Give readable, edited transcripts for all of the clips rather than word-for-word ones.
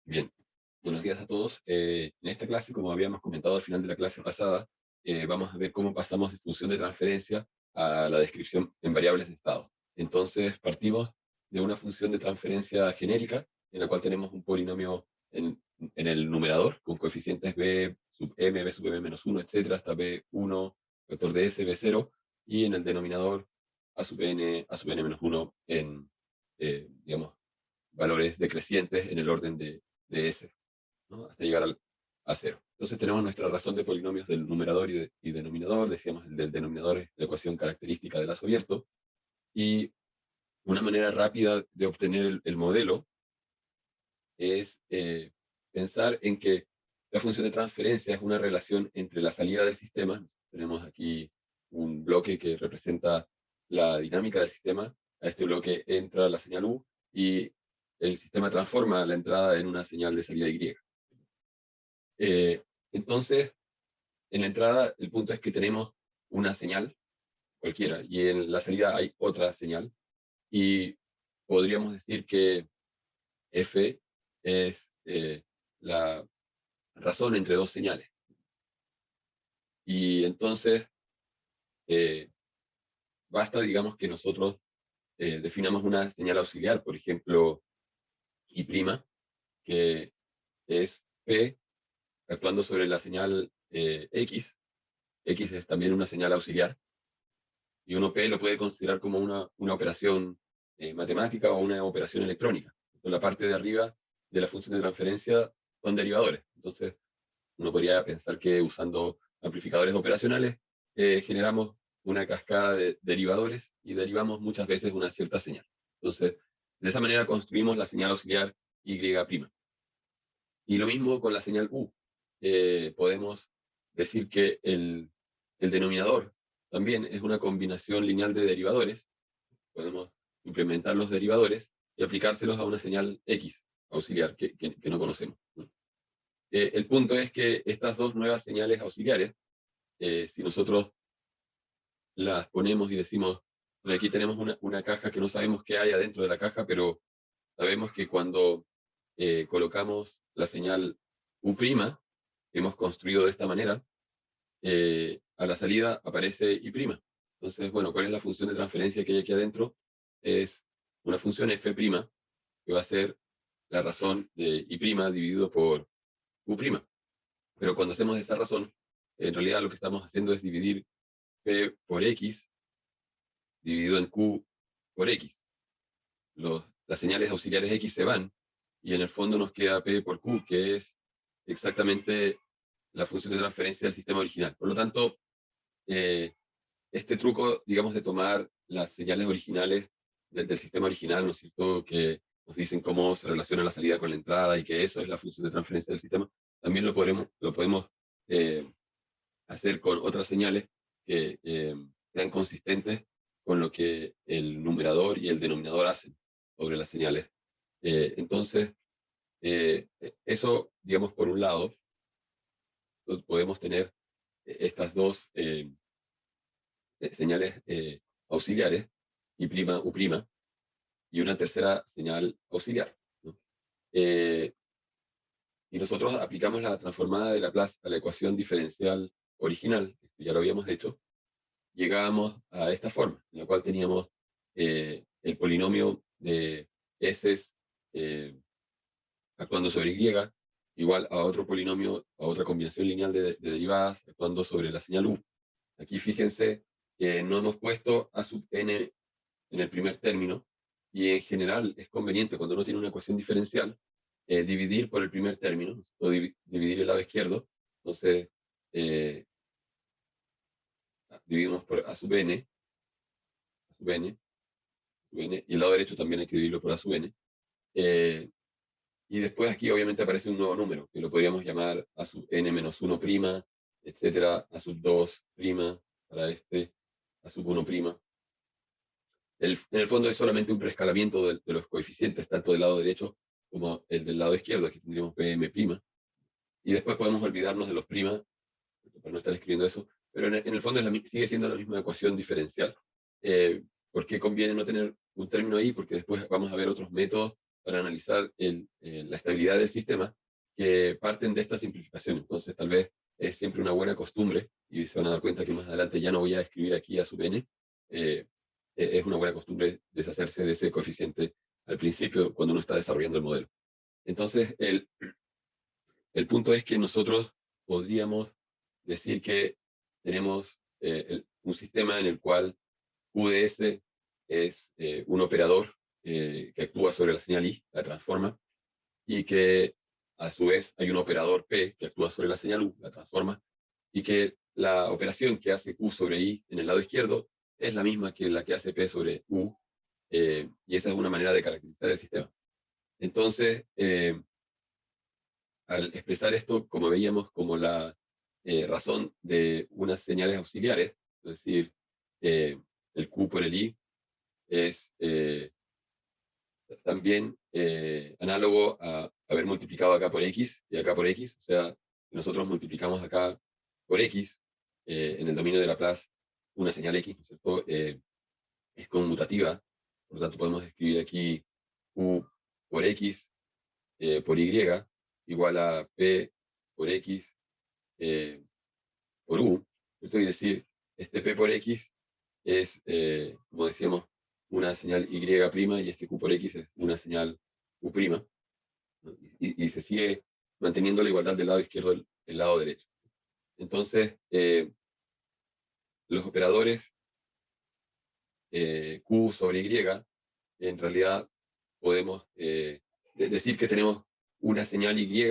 Bien, buenos días a todos. En esta clase, como habíamos comentado al final de la clase pasada, vamos a ver cómo pasamos de función de transferencia a la descripción en variables de estado. Entonces, partimos de una función de transferencia genérica, en la cual tenemos un polinomio en el numerador, con coeficientes b sub m, b sub m menos 1, etcétera, hasta b1, vector de s, b0, y en el denominador a sub n menos 1 en, digamos, valores decrecientes en el orden de S, ¿no? Hasta llegar a cero. Entonces tenemos nuestra razón de polinomios del numerador y denominador, decíamos el del denominador es la ecuación característica de lazo abierto, y una manera rápida de obtener el modelo es pensar en que la función de transferencia es una relación entre la salida del sistema, tenemos aquí un bloque que representa la dinámica del sistema, a este bloque entra la señal U, y el sistema transforma la entrada en una señal de salida Y. Entonces, en la entrada, el punto es que tenemos una señal cualquiera, y en la salida hay otra señal, y podríamos decir que F es la razón entre dos señales. Y entonces, eh, basta, digamos, que nosotros definamos una señal auxiliar, por ejemplo, I', que es P actuando sobre la señal X. X es también una señal auxiliar, y uno P lo puede considerar como una operación matemática o una operación electrónica. Entonces, la parte de arriba de la función de transferencia son derivadores. Entonces, uno podría pensar que usando amplificadores operacionales generamos una cascada de derivadores y derivamos muchas veces una cierta señal. Entonces, de esa manera construimos la señal auxiliar Y'. Y lo mismo con la señal U. Podemos decir que el denominador también es una combinación lineal de derivadores. Podemos implementar los derivadores y aplicárselos a una señal X auxiliar que no conocemos, ¿no? El punto es que estas dos nuevas señales auxiliares, si nosotros las ponemos y decimos, bueno, aquí tenemos una caja que no sabemos qué hay adentro de la caja, pero sabemos que cuando colocamos la señal U', que hemos construido de esta manera, a la salida aparece I'. Entonces, bueno, ¿cuál es la función de transferencia que hay aquí adentro? Es una función f', que va a ser la razón de I' dividido por U'. Pero cuando hacemos esa razón, en realidad lo que estamos haciendo es dividir P por X dividido en Q por X. Las señales auxiliares X se van, y en el fondo nos queda P por Q, que es exactamente la función de transferencia del sistema original. Por lo tanto, este truco, digamos, de tomar las señales originales del sistema original, ¿no es cierto?, que nos dicen cómo se relaciona la salida con la entrada y que eso es la función de transferencia del sistema, también lo podemos eh, hacer con otras señales que sean consistentes con lo que el numerador y el denominador hacen sobre las señales. Entonces, eso, digamos, por un lado, pues, podemos tener estas dos señales auxiliares, I', U', y una tercera señal auxiliar, ¿no? Y nosotros aplicamos la transformada de Laplace a la ecuación diferencial original, esto ya lo habíamos hecho, llegábamos a esta forma, en la cual teníamos el polinomio de S actuando sobre Y, igual a otro polinomio, a otra combinación lineal de derivadas actuando sobre la señal U. Aquí fíjense que no hemos puesto a sub n en el primer término, y en general es conveniente cuando uno tiene una ecuación diferencial dividir por el primer término, o dividir el lado izquierdo. Entonces, dividimos por a sub n, a sub n, sub n, y el lado derecho también hay que dividirlo por a sub n. Y después aquí obviamente aparece un nuevo número, que lo podríamos llamar a sub n menos 1', etcétera, a sub 2' para este, a sub 1'. En el fondo es solamente un preescalamiento de los coeficientes, tanto del lado derecho como el del lado izquierdo. Aquí tendríamos pm', y después podemos olvidarnos de los prima, para no estar escribiendo eso, pero en el fondo sigue siendo la misma ecuación diferencial. ¿Por qué conviene no tener un término ahí? Porque después vamos a ver otros métodos para analizar la estabilidad del sistema que parten de esta simplificación. Entonces, tal vez es siempre una buena costumbre, y se van a dar cuenta que más adelante ya no voy a escribir aquí a sub n, es una buena costumbre deshacerse de ese coeficiente al principio cuando uno está desarrollando el modelo. Entonces, el punto es que nosotros podríamos decir que tenemos un sistema en el cual QDS es un operador que actúa sobre la señal I, la transforma, y que a su vez hay un operador P que actúa sobre la señal U, la transforma, y que la operación que hace Q sobre I en el lado izquierdo es la misma que la que hace P sobre U, y esa es una manera de caracterizar el sistema. Entonces, al expresar esto, como veíamos, como la razón de unas señales auxiliares, es decir, el Q por el I, es también análogo a haber multiplicado acá por X y acá por X. O sea, nosotros multiplicamos acá por X en el dominio de Laplace una señal X, ¿no es cierto? Es conmutativa, por lo tanto podemos escribir aquí Q por X por Y igual a P por X por U. Esto es decir, este P por X es, como decíamos, una señal Y' y este Q por X es una señal U', ¿no? Y se sigue manteniendo la igualdad del lado izquierdo del lado derecho. Entonces, los operadores Q sobre Y, en realidad podemos decir que tenemos una señal Y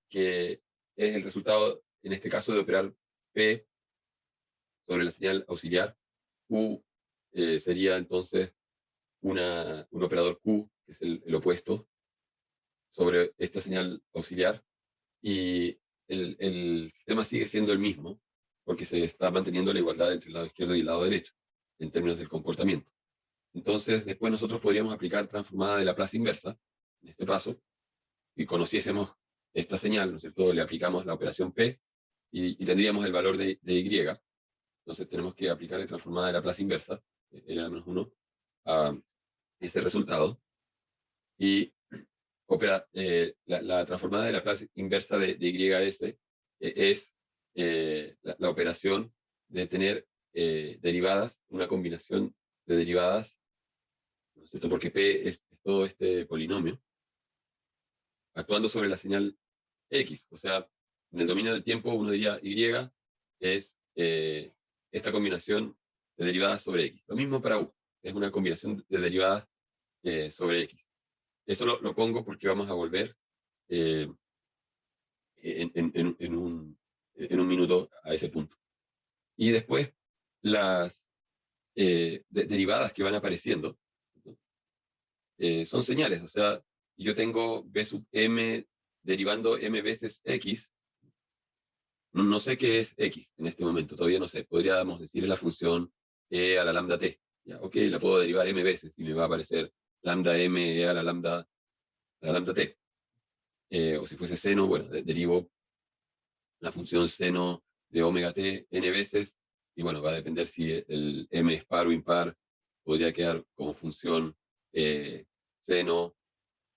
que es el resultado, en este caso, de operar P sobre la señal auxiliar. Q sería entonces un operador Q, que es el opuesto, sobre esta señal auxiliar, y el sistema sigue siendo el mismo, porque se está manteniendo la igualdad entre el lado izquierdo y el lado derecho, en términos del comportamiento. Entonces, después nosotros podríamos aplicar transformada de Laplace inversa, en este paso, y conociésemos esta señal, ¿no es cierto? Le aplicamos la operación P y tendríamos el valor de Y. Entonces tenemos que aplicarle transformada de Laplace inversa, L-1, a ese resultado. Y la transformada de Laplace inversa de YS es la operación de tener derivadas, una combinación de derivadas, ¿no es cierto? Porque P es todo este polinomio, actuando sobre la señal X. O sea, en el dominio del tiempo uno diría Y es esta combinación de derivadas sobre X. Lo mismo para U, es una combinación de derivadas sobre X. Eso lo pongo porque vamos a volver eh, en un minuto a ese punto. Y después, las derivadas que van apareciendo, ¿no? Son señales. O sea, yo tengo B sub m derivando m veces x. No sé qué es x en este momento, todavía no sé. Podríamos decir la función e a la lambda t. Ya, ok, la puedo derivar m veces y me va a aparecer lambda m e a la lambda t. O si fuese seno, bueno, derivo la función seno de omega t n veces, y bueno, va a depender si el m es par o impar, podría quedar como función seno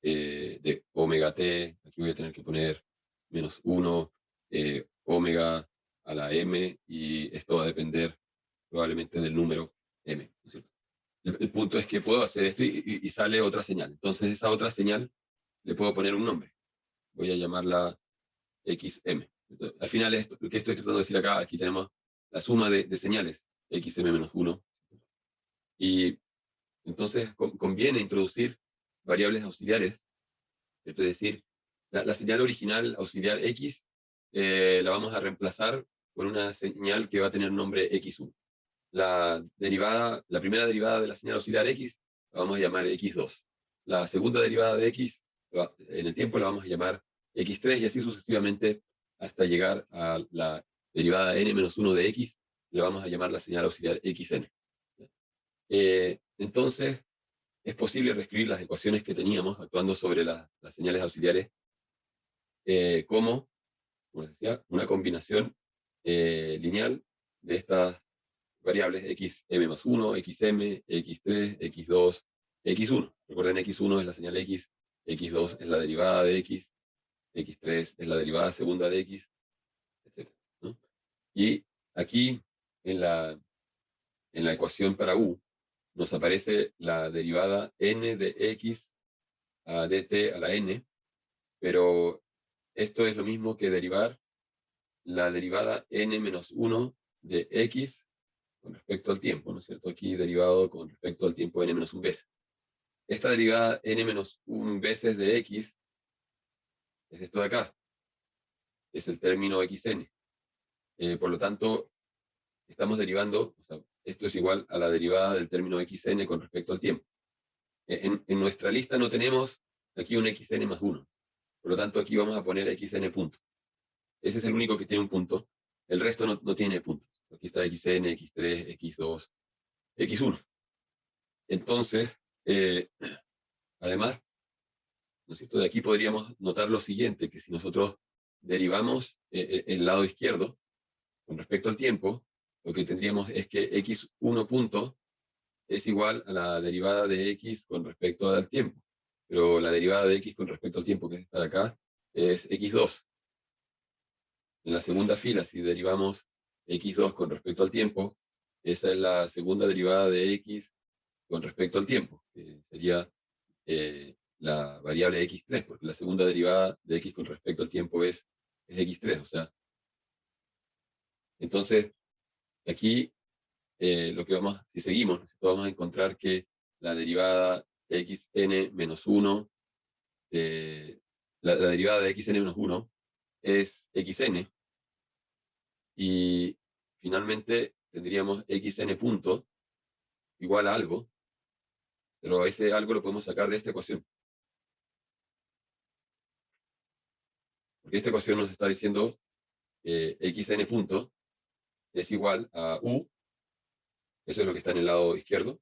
de omega t, aquí voy a tener que poner menos 1, omega a la m, y esto va a depender probablemente del número m, ¿no es cierto? El punto es que puedo hacer esto y sale otra señal. Entonces esa otra señal le puedo poner un nombre. Voy a llamarla XM. Entonces, al final, lo que estoy tratando de decir acá, aquí tenemos la suma de señales, XM-1. Y entonces conviene introducir variables auxiliares, es decir, la señal original auxiliar X la vamos a reemplazar por una señal que va a tener nombre X1. La primera derivada de la señal auxiliar X la vamos a llamar X2. La segunda derivada de X en el tiempo la vamos a llamar X3 y así sucesivamente hasta llegar a la derivada n-1 de X, le vamos a llamar la señal auxiliar XN. Entonces, es posible reescribir las ecuaciones que teníamos actuando sobre las señales auxiliares como les decía, una combinación lineal de estas variables xm más 1, xm, x3, x2, x1. Recuerden, x1 es la señal X x2 es la derivada de x, x3 es la derivada segunda de x, etc., ¿no? Y aquí, en la ecuación para u, nos aparece la derivada n de x a dt a la n, pero esto es lo mismo que derivar la derivada n menos 1 de x con respecto al tiempo, ¿no es cierto? Aquí derivado con respecto al tiempo n menos 1 veces. Esta derivada n menos 1 veces de x es esto de acá, es el término xn. Por lo tanto, estamos derivando, o sea, esto es igual a la derivada del término xn con respecto al tiempo. En nuestra lista no tenemos aquí un xn más 1. Por lo tanto, aquí vamos a poner xn punto. Ese es el único que tiene un punto. El resto no tiene puntos. Aquí está xn, x3, x2, x1. Entonces, además, ¿no es cierto? De aquí podríamos notar lo siguiente, que si nosotros derivamos el lado izquierdo con respecto al tiempo, lo que tendríamos es que x1 punto es igual a la derivada de x con respecto al tiempo. Pero la derivada de x con respecto al tiempo, que está acá, es x2. En la segunda fila, si derivamos x2 con respecto al tiempo, esa es la segunda derivada de x con respecto al tiempo, que sería la variable x3, porque la segunda derivada de x con respecto al tiempo es x3. O sea, entonces, aquí lo que si seguimos, vamos a encontrar que la derivada xn menos 1, la derivada de xn menos 1 es xn, y finalmente tendríamos xn punto igual a algo, pero ese algo lo podemos sacar de esta ecuación. Porque esta ecuación nos está diciendo xn punto es igual a u, eso es lo que está en el lado izquierdo,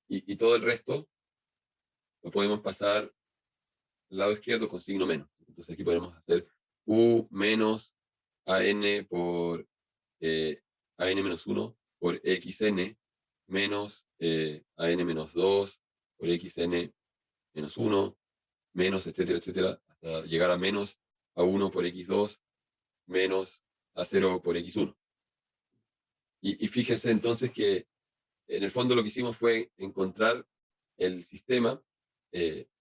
y todo el resto lo podemos pasar al lado izquierdo con signo menos. Entonces aquí podemos hacer u menos an por an menos 1 por xn menos an menos 2 por xn menos 1, menos, etcétera, etcétera, hasta llegar a menos a 1 por x2 menos a 0 por x1. Y fíjese entonces que en el fondo lo que hicimos fue encontrar el sistema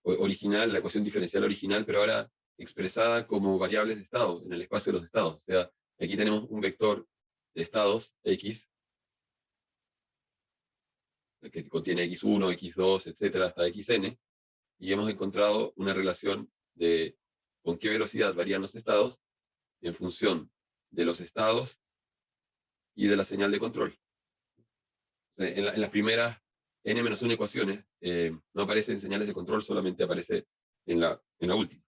original, la ecuación diferencial original, pero ahora expresada como variables de estado, en el espacio de los estados. O sea, aquí tenemos un vector de estados, x, que contiene x1, x2, etcétera, hasta xn, y hemos encontrado una relación de con qué velocidad varían los estados en función de los estados y de la señal de control. En las primeras n-1 ecuaciones no aparecen señales de control, solamente aparece en la última.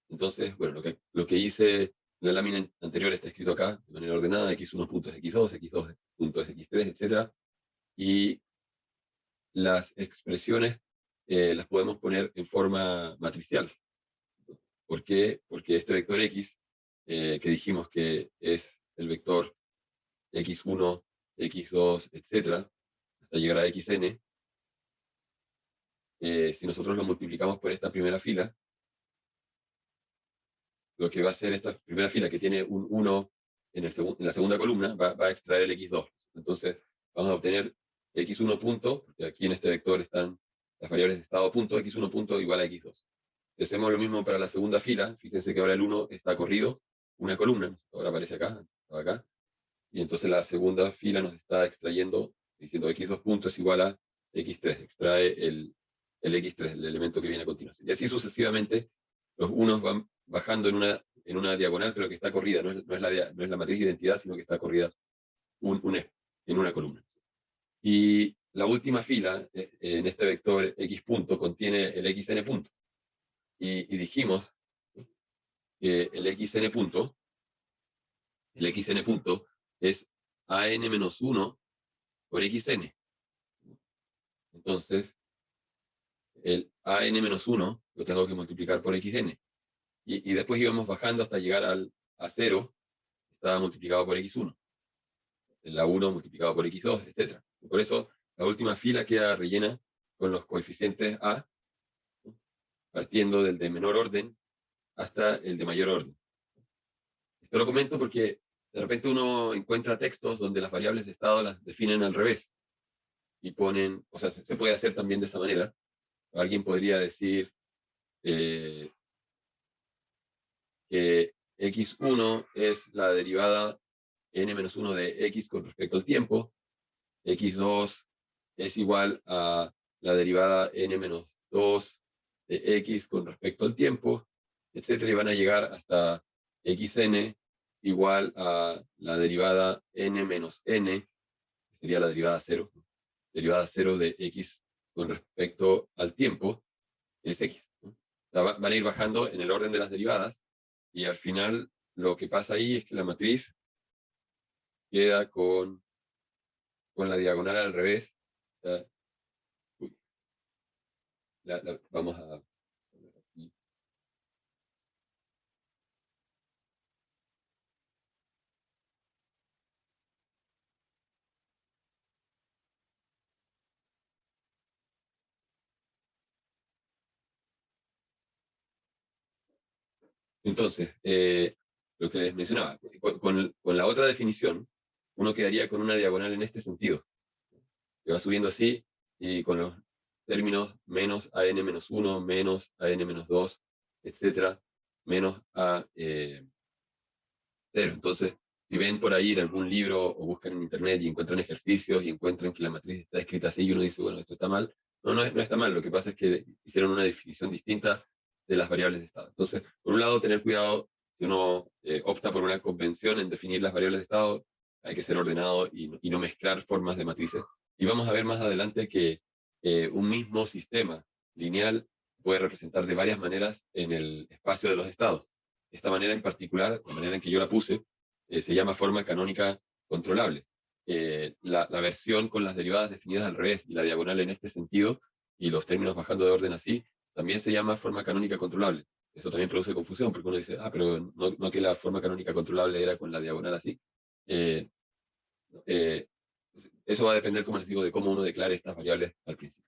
Entonces, bueno, lo que hice en la lámina anterior está escrito acá de manera ordenada: x1 punto es x2, x2 punto es x3, etc. Y las expresiones las podemos poner en forma matricial. ¿Por qué? Porque este vector x, que dijimos que es el vector x1, x2, etc., hasta llegar a xn, si nosotros lo multiplicamos por esta primera fila, lo que va a hacer esta primera fila, que tiene un 1 en la segunda columna, va a extraer el x2. Entonces, vamos a obtener x1 punto, porque aquí en este vector están las variables de estado punto, x1 punto igual a x2. Si hacemos lo mismo para la segunda fila, fíjense que ahora el 1 está corrido una columna, ahora aparece acá, estaba acá, y entonces la segunda fila nos está extrayendo, diciendo x2 punto es igual a x3, extrae el x3, el elemento que viene a continuación. Y así sucesivamente, los unos van bajando en una diagonal, pero que está corrida, no es la matriz de identidad, sino que está corrida en una columna. Y la última fila, en este vector x punto, contiene el xn punto. Y dijimos que el xn punto es an-1 por xn. Entonces, el an-1 lo tengo que multiplicar por xn. Y después íbamos bajando hasta llegar a 0, estaba multiplicado por x1. La 1 multiplicado por x2, etc. Por eso la última fila queda rellena con los coeficientes a, partiendo del de menor orden hasta el de mayor orden. Esto lo comento porque de repente uno encuentra textos donde las variables de estado las definen al revés y ponen, o sea, se puede hacer también de esa manera. Alguien podría decir que x1 es la derivada n-1 de x con respecto al tiempo, x2 es igual a la derivada n-2 de x con respecto al tiempo, etcétera, y van a llegar hasta xn igual a la derivada n-n, que sería la derivada 0, derivada 0 de x con respecto al tiempo, es x, ¿no? Van a ir bajando en el orden de las derivadas, y al final lo que pasa ahí es que la matriz queda con la diagonal al revés. Uy, vamos a poner aquí. Entonces, lo que les mencionaba, con la otra definición, uno quedaría con una diagonal en este sentido, que va subiendo así, y con los términos menos an-1, menos an-2, etcétera, menos a 0. Entonces, si ven por ahí en algún libro o buscan en internet y encuentran ejercicios y encuentran que la matriz está escrita así y uno dice, bueno, esto está mal. No está mal, lo que pasa es que hicieron una definición distinta de las variables de estado. Entonces, por un lado, tener cuidado, si uno opta por una convención en definir las variables de estado, hay que ser ordenado y no mezclar formas de matrices. Y vamos a ver más adelante que un mismo sistema lineal puede representar de varias maneras en el espacio de los estados. Esta manera en particular, la manera en que yo la puse, se llama forma canónica controlable. La versión con las derivadas definidas al revés y la diagonal en este sentido, y los términos bajando de orden así, también se llama forma canónica controlable. Eso también produce confusión, porque uno dice, pero no que la forma canónica controlable era con la diagonal así. Eh, eh, Eso va a depender, como les digo, de cómo uno declare estas variables al principio.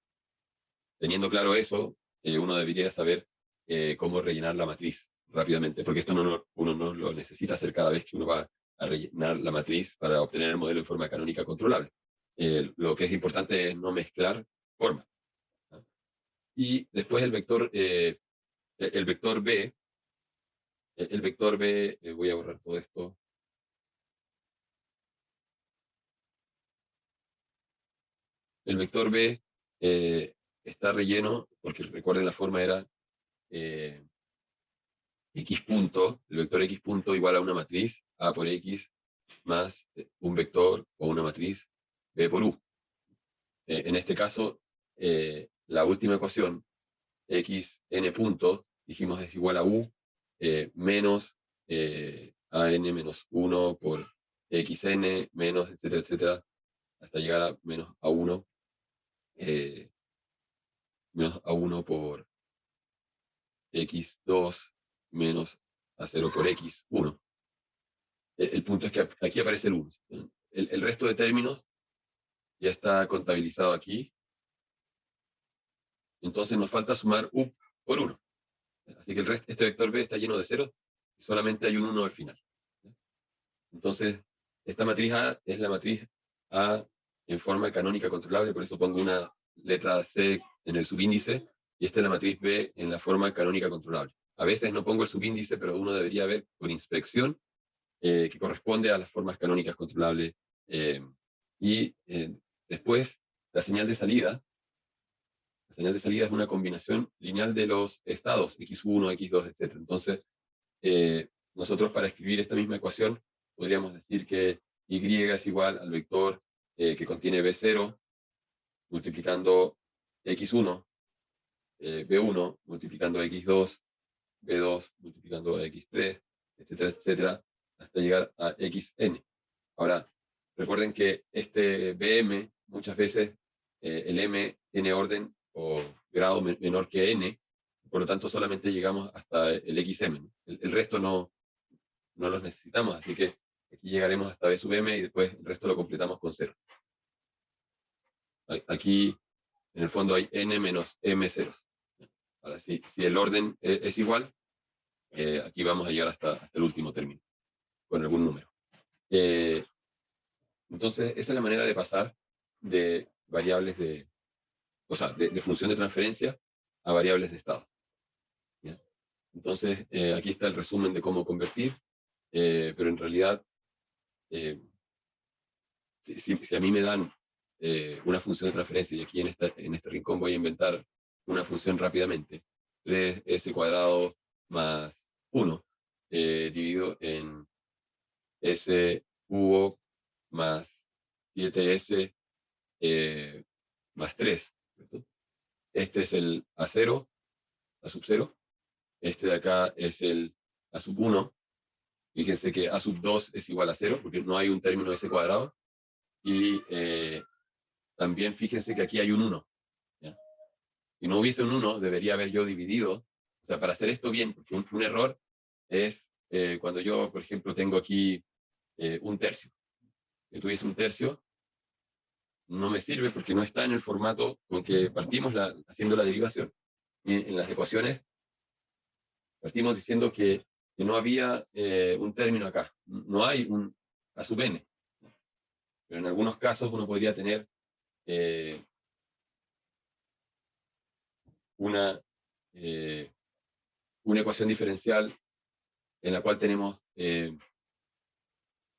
Teniendo claro eso, uno debería saber cómo rellenar la matriz rápidamente, porque esto uno no lo necesita hacer cada vez que uno va a rellenar la matriz para obtener el modelo en forma canónica controlable. Lo que es importante es no mezclar formas, ¿no? Y después el vector B, voy a borrar todo esto. El vector B está relleno, porque recuerden la forma era x punto, el vector x punto igual a una matriz A por x más un vector o una matriz B por U. En este caso, la última ecuación, xn punto, dijimos es igual a U menos an menos 1 por xn menos, etcétera, etcétera, hasta llegar a menos a1, menos a1 por x2 menos a 0 por x1. El punto es que aquí aparece el 1. El resto de términos ya está contabilizado aquí. Entonces nos falta sumar u por 1. Así que este vector B está lleno de ceros y solamente hay un 1 al final. Entonces, esta matriz A es la matriz A en forma canónica controlable, por eso pongo una letra C en el subíndice, y esta es la matriz B en la forma canónica controlable. A veces no pongo el subíndice, pero uno debería ver por inspección que corresponde a las formas canónicas controlables. Y después, la señal de salida. La señal de salida es una combinación lineal de los estados, x1, x2, etc. Entonces, nosotros para escribir esta misma ecuación, podríamos decir que y es igual al vector que contiene b0, multiplicando x1, b1, multiplicando x2, b2, multiplicando x3, etcétera, etcétera, hasta llegar a xn. Ahora, recuerden que este bm, muchas veces el m tiene orden o grado menor que n, por lo tanto solamente llegamos hasta el xm, ¿no? El resto no los necesitamos, así que aquí llegaremos hasta b sub m y después el resto lo completamos con 0. Aquí, en el fondo, hay n menos m ceros. Ahora, si el orden es igual, aquí vamos a llegar hasta el último término, con algún número. Entonces, esa es la manera de pasar de variables o sea, de función de transferencia a variables de estado. ¿Ya? Entonces, aquí está el resumen de cómo convertir, pero en realidad, si a mí me dan una función de transferencia, y aquí en este rincón voy a inventar una función rápidamente, 3s cuadrado más 1, dividido en s cubo más 7s más 3. ¿Cierto? Este es el A0, A sub 0. Este de acá es el A sub 1. Fíjense que A sub 2 es igual a 0, porque no hay un término S cuadrado. Y también fíjense que aquí hay un 1. ¿Ya? Si no hubiese un 1, debería haber yo dividido. O sea, para hacer esto bien, porque un error es cuando yo, por ejemplo, tengo aquí un tercio. Si tuviese un tercio, no me sirve porque no está en el formato con que partimos haciendo la derivación. Y en las ecuaciones partimos diciendo que no había un término acá. No hay un A sub n. Pero en algunos casos uno podría tener una, una ecuación diferencial en la cual tenemos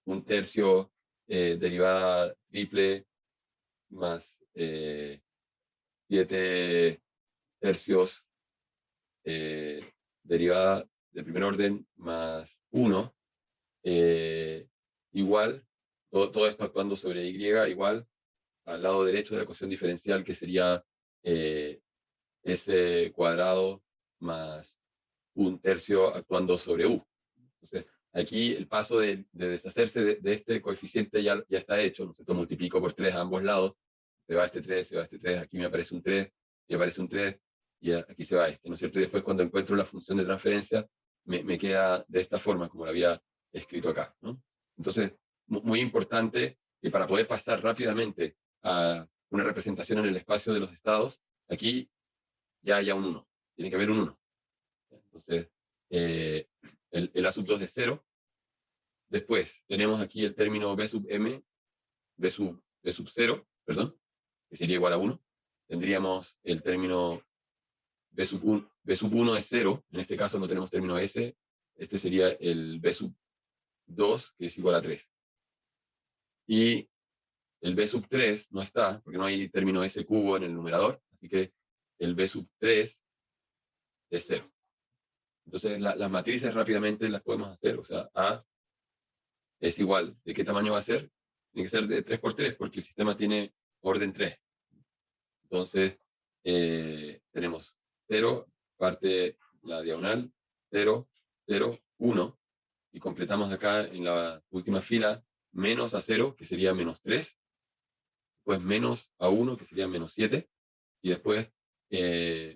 un tercio derivada triple más 7 tercios derivada de primer orden más 1 igual, todo esto actuando sobre y, igual al lado derecho de la ecuación diferencial, que sería s cuadrado más un tercio actuando sobre u. Entonces, aquí el paso de deshacerse de este coeficiente ya está hecho, ¿no es cierto? Multiplico por 3 a ambos lados, se va este 3, se va este 3, aquí me aparece un 3, y aparece un 3, y aquí se va este, ¿no es cierto? Y después cuando encuentro la función de transferencia, me queda de esta forma, como lo había escrito acá, ¿no? Entonces, muy importante que para poder pasar rápidamente a una representación en el espacio de los estados, aquí ya haya un 1, tiene que haber un 1. Entonces, el A sub 2 es 0. Después tenemos aquí el término B sub m, B sub 0, perdón, que sería igual a 1. Tendríamos el término B sub 1, B sub 1 es 0, en este caso no tenemos término S, este sería el B sub 2, que es igual a 3. Y el B sub 3 no está, porque no hay término S cubo en el numerador, así que el B sub 3 es 0. Entonces las matrices rápidamente las podemos hacer, o sea, A es igual. ¿De qué tamaño va a ser? Tiene que ser de 3 por 3, porque el sistema tiene orden 3. Entonces, tenemos 0, parte la diagonal, 0, 0, 1, y completamos acá en la última fila menos a 0, que sería menos 3, después menos a 1, que sería menos 7, y después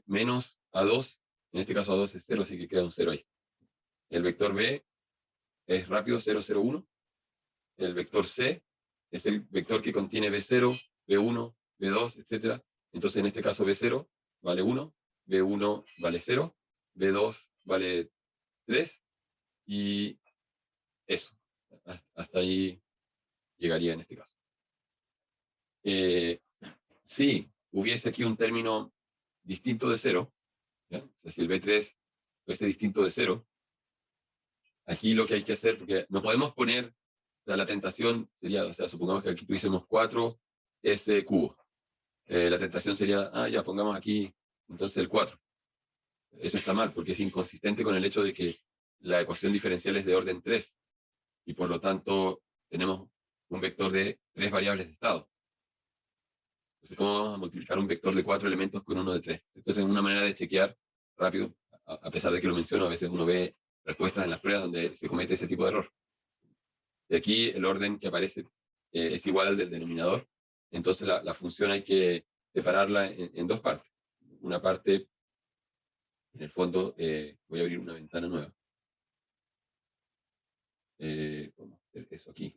menos a 2, en este caso a 2 es 0, así que queda un 0 ahí. El vector B es rápido, 0, 0, 1. El vector C es el vector que contiene B0, B1, B2, etc. Entonces, en este caso, B0 vale 1, B1 vale 0, B2 vale 3, y eso. Hasta ahí llegaría en este caso. Si hubiese aquí un término distinto de 0, ¿ya? O sea, si el B3 fuese distinto de 0, aquí lo que hay que hacer, porque no podemos poner, o sea, la tentación sería, o sea, supongamos que aquí tuviésemos 4S cubo. La tentación sería, ya pongamos aquí entonces el 4. Eso está mal, porque es inconsistente con el hecho de que la ecuación diferencial es de orden 3, y por lo tanto tenemos un vector de 3 variables de estado. Entonces, ¿cómo vamos a multiplicar un vector de 4 elementos con uno de 3? Entonces, es una manera de chequear rápido, a pesar de que lo menciono, a veces uno ve respuestas en las pruebas donde se comete ese tipo de error. De aquí el orden que aparece es igual al del denominador, entonces la función hay que separarla en dos partes. Una parte, en el fondo, voy a abrir una ventana nueva. Vamos a hacer eso aquí.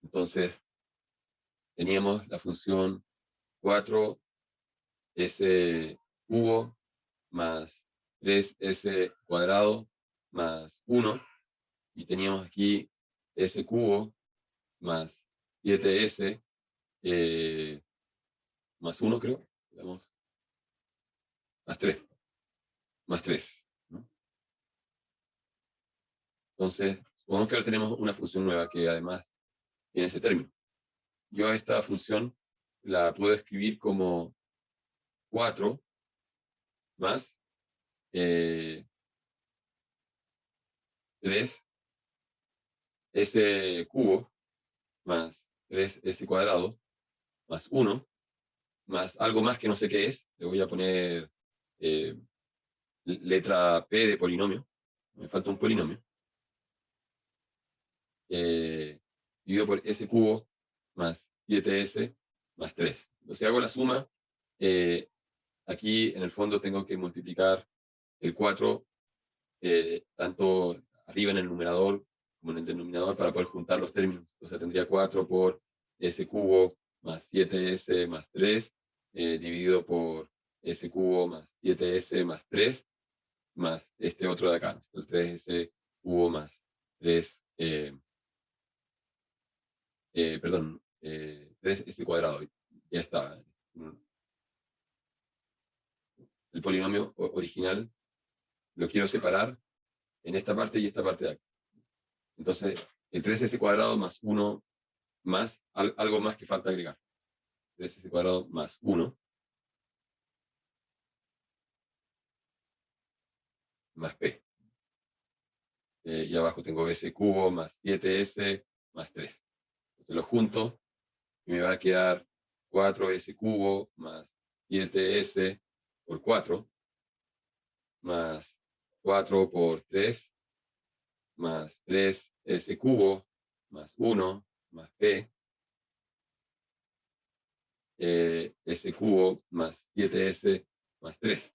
Entonces, teníamos la función 4s cubo más 3s cuadrado más 1, y teníamos aquí s cubo más 7s más 1, creo, digamos, más 3, ¿no? Entonces, supongamos que ahora tenemos una función nueva que además tiene ese término. Yo a esta función la puedo escribir como 4 más 3s cubo más 3s cuadrado más 1 más algo más que no sé qué es. Le voy a poner letra P de polinomio. Me falta un polinomio. Dividido por s cubo más 7s más 3. Entonces hago la suma. Aquí en el fondo tengo que multiplicar el 4 tanto arriba en el numerador como en el denominador para poder juntar los términos. O sea, tendría 4 por s cubo más 7s más 3 dividido por s cubo más 7s más 3 más este otro de acá, el 3s cubo más 3, perdón, 3s cuadrado. Ya está. El polinomio original lo quiero separar en esta parte y esta parte de acá. Entonces, el 3s cuadrado más 1 más algo más que falta agregar. 3s cuadrado más 1 más p. Y abajo tengo s cubo más 7s más 3. Entonces lo junto y me va a quedar 4s cubo más 7s por 4 más 4 por 3 más 3s cubo más 1 más p s cubo más 7s más 3.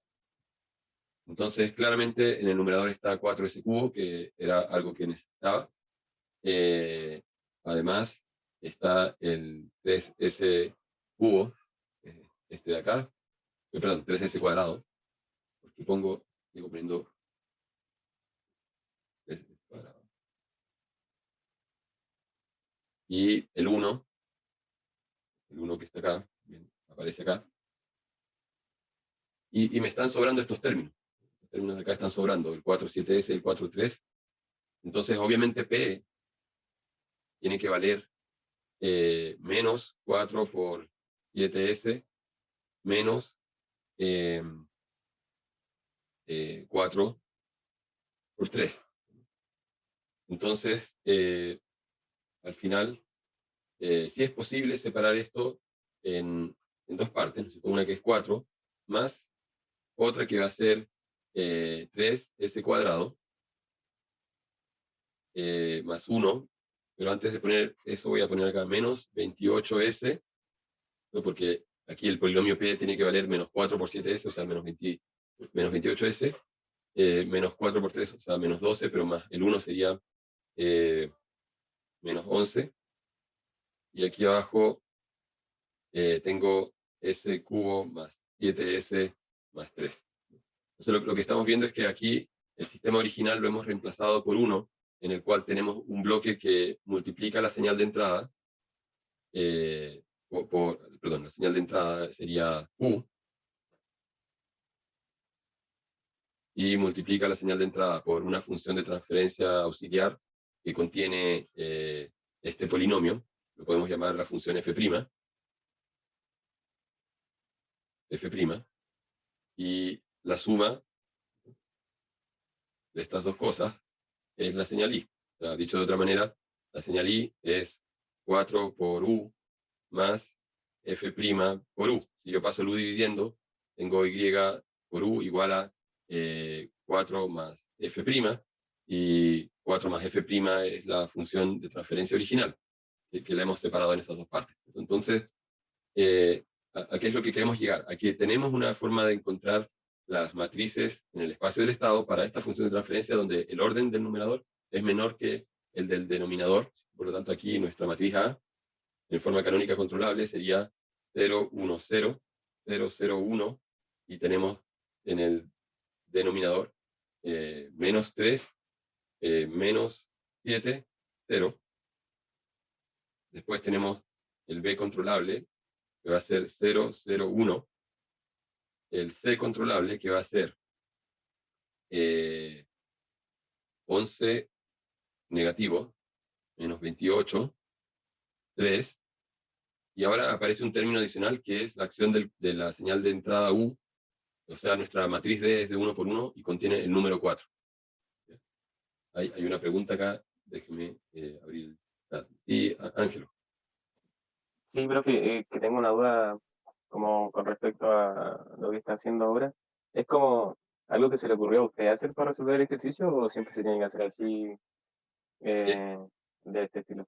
Entonces, claramente en el numerador está 4s cubo, que era algo que necesitaba. Además, está el 3s cubo, este de acá, perdón, 3s cuadrado, porque digo poniendo 3s cuadrado. Y el 1 que está acá, bien, aparece acá. Y me están sobrando estos términos. Los términos de acá están sobrando, el 4,7s y el 4,3. Entonces, obviamente, P tiene que valer menos 4 por 7s menos 4 por 3. Entonces, al final, sí es posible separar esto en dos partes, ¿no? Una que es 4, más otra que va a ser 3s cuadrado, más 1, pero antes de poner eso voy a poner acá menos 28s, ¿no? Porque aquí el polinomio P tiene que valer menos 4 por 7s, o sea, menos 28s, menos 4 por 3, o sea, menos 12, pero más el 1 sería menos 11. Y aquí abajo tengo s cubo más 7s más 3. Entonces lo que estamos viendo es que aquí el sistema original lo hemos reemplazado por 1, en el cual tenemos un bloque que multiplica la señal de entrada, perdón, la señal de entrada sería Q, y multiplica la señal de entrada por una función de transferencia auxiliar que contiene este polinomio, lo podemos llamar la función f', y la suma de estas dos cosas es la señal i. O sea, dicho de otra manera, la señal i es 4 por u más f' por u. Si yo paso el u dividiendo, tengo y por u igual a 4 más f', y 4 más f' es la función de transferencia original, que la hemos separado en esas dos partes. Entonces, ¿a qué es lo que queremos llegar? A que tenemos una forma de encontrar las matrices en el espacio del estado para esta función de transferencia donde el orden del numerador es menor que el del denominador. Por lo tanto, aquí nuestra matriz A, en forma canónica controlable, sería 0, 1, 0, 0, 0, 1, y tenemos en el denominador menos 3, menos 7, 0. Después tenemos el b controlable, que va a ser 0, 0, 1. El c controlable, que va a ser 11 negativo, menos 28, 3. Y ahora aparece un término adicional que es la acción de la señal de entrada U, o sea, nuestra matriz D es de 1 por 1 y contiene el número 4. Hay una pregunta acá, déjeme abrir el chat. Sí, Ángelo. Sí, profe, que tengo una duda como con respecto a lo que está haciendo ahora. ¿Es como algo que se le ocurrió a usted hacer para resolver el ejercicio o siempre se tiene que hacer así Eh, eh, de este estilo?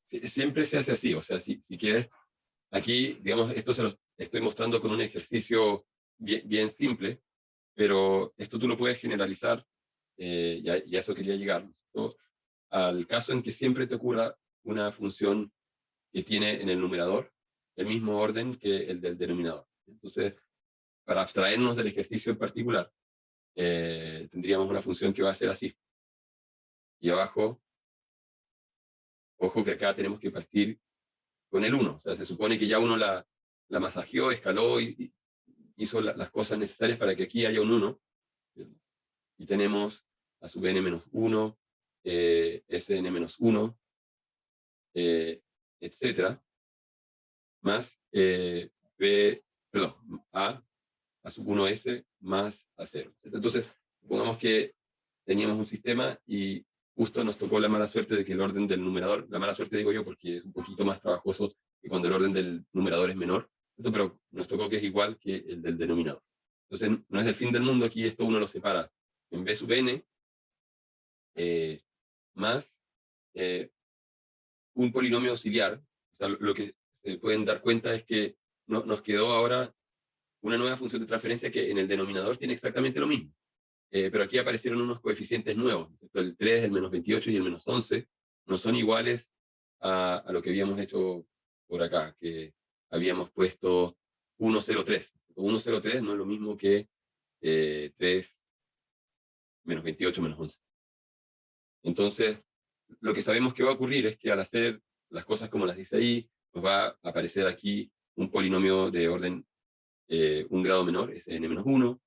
Siempre se hace así, o sea, si quieres, aquí, digamos, esto se lo estoy mostrando con un ejercicio bien simple, pero esto tú lo puedes generalizar, y a eso quería llegar, ¿no? Al caso en que siempre te ocurra una función que tiene en el numerador el mismo orden que el del denominador. Entonces, para abstraernos del ejercicio en particular, tendríamos una función que va a ser así. Y abajo, ojo que acá tenemos que partir con el 1. O sea, se supone que ya uno la masajeó, escaló y hizo las cosas necesarias para que aquí haya un 1. Y tenemos a sub n menos 1, sn menos 1, etcétera, más b, perdón, a sub 1s más a 0. Entonces, supongamos que teníamos un sistema y justo nos tocó la mala suerte de que el orden del numerador, la mala suerte digo yo porque es un poquito más trabajoso que cuando el orden del numerador es menor, pero nos tocó que es igual que el del denominador. Entonces, no es el fin del mundo, aquí esto uno lo separa en b sub n más un polinomio auxiliar. O sea, lo que se pueden dar cuenta es que nos quedó ahora una nueva función de transferencia que en el denominador tiene exactamente lo mismo. Pero aquí aparecieron unos coeficientes nuevos. El 3, el menos 28 y el menos 11 no son iguales a lo que habíamos hecho por acá, que habíamos puesto 103. 103 no es lo mismo que 3 menos 28 menos 11. Entonces, lo que sabemos que va a ocurrir es que al hacer las cosas como las dice ahí, nos va a aparecer aquí un polinomio de orden un grado menor, es n-1,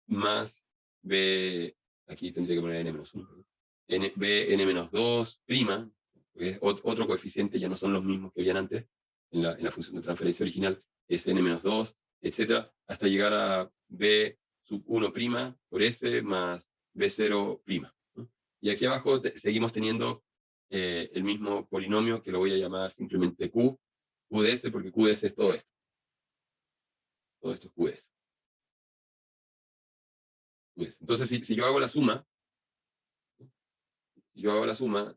más b, aquí tendría que poner n-1, b n-2 prima, que es otro coeficiente, ya no son los mismos que habían antes, en la función de transferencia original, es n-2, etcétera, hasta llegar a b sub 1 prima por s más b0 prima, ¿no? Y aquí abajo seguimos teniendo el mismo polinomio que lo voy a llamar simplemente q de s, porque q de s es todo esto. Todo esto es q de s. Entonces, si yo hago la suma,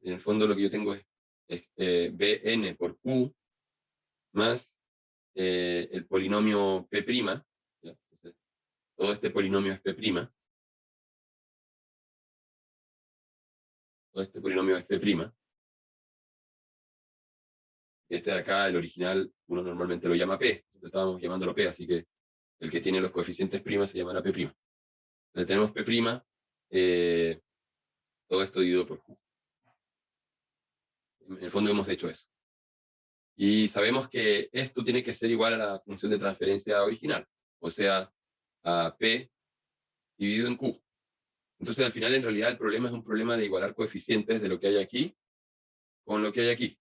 en el fondo lo que yo tengo es bn por q más el polinomio p'. ¿Ya? Entonces, todo este polinomio es p'. Todo este polinomio es p'. Este de acá, el original, uno normalmente lo llama p. Entonces estábamos llamándolo p, así que el que tiene los coeficientes prima se llamará p'. Entonces tenemos p', todo esto dividido por q. En el fondo hemos hecho eso. Y sabemos que esto tiene que ser igual a la función de transferencia original, o sea, a P dividido en Q. Entonces, al final, en realidad, el problema es un problema de igualar coeficientes de lo que hay aquí con lo que hay aquí.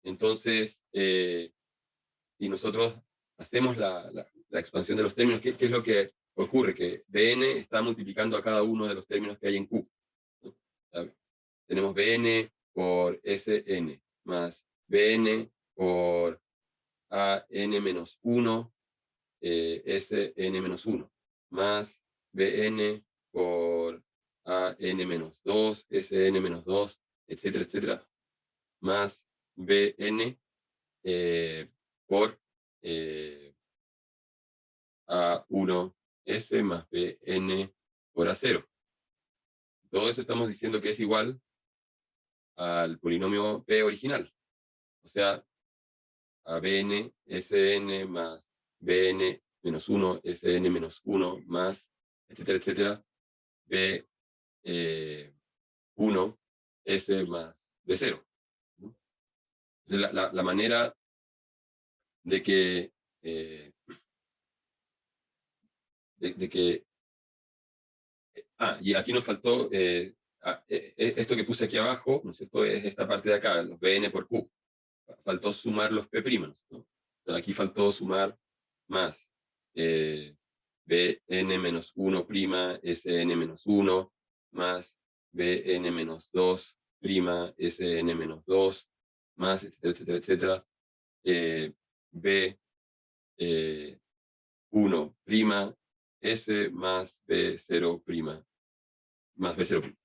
Entonces, si nosotros hacemos la expansión de los términos, ¿qué es lo que ocurre? Que Bn está multiplicando a cada uno de los términos que hay en Q, ¿no? Tenemos Bn por Sn más Bn por an-1 Sn-1 más Bn por an-2 Sn-2, etcétera, etcétera, más Bn por A1S más Bn por A0. Todo eso estamos diciendo que es igual al polinomio P original. O sea, a Bn, Sn más Bn menos 1, Sn menos 1 más, etcétera, etcétera, B1, S más B0. Entonces, la manera de que, y aquí nos faltó, esto que puse aquí abajo, ¿no es cierto? Es esta parte de acá, los Bn por Q. Faltó sumar los P', ¿no? Entonces, aquí faltó sumar más Bn menos 1', Sn menos 1, más Bn menos 2', Sn menos 2, más, etcétera, etcétera, etcétera. B1', S más B0', más B0'.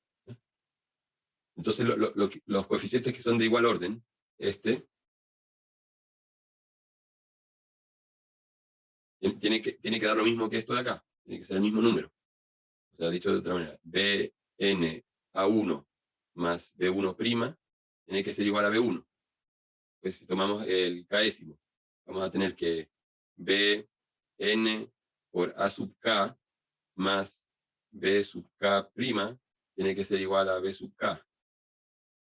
Entonces, los coeficientes que son de igual orden, tiene que dar lo mismo que esto de acá, tiene que ser el mismo número. O sea, dicho de otra manera, Bn A1 más B1' tiene que ser igual a B1. Pues si tomamos el k'ésimo, vamos a tener que Bn por A sub k más B sub k' tiene que ser igual a B sub k.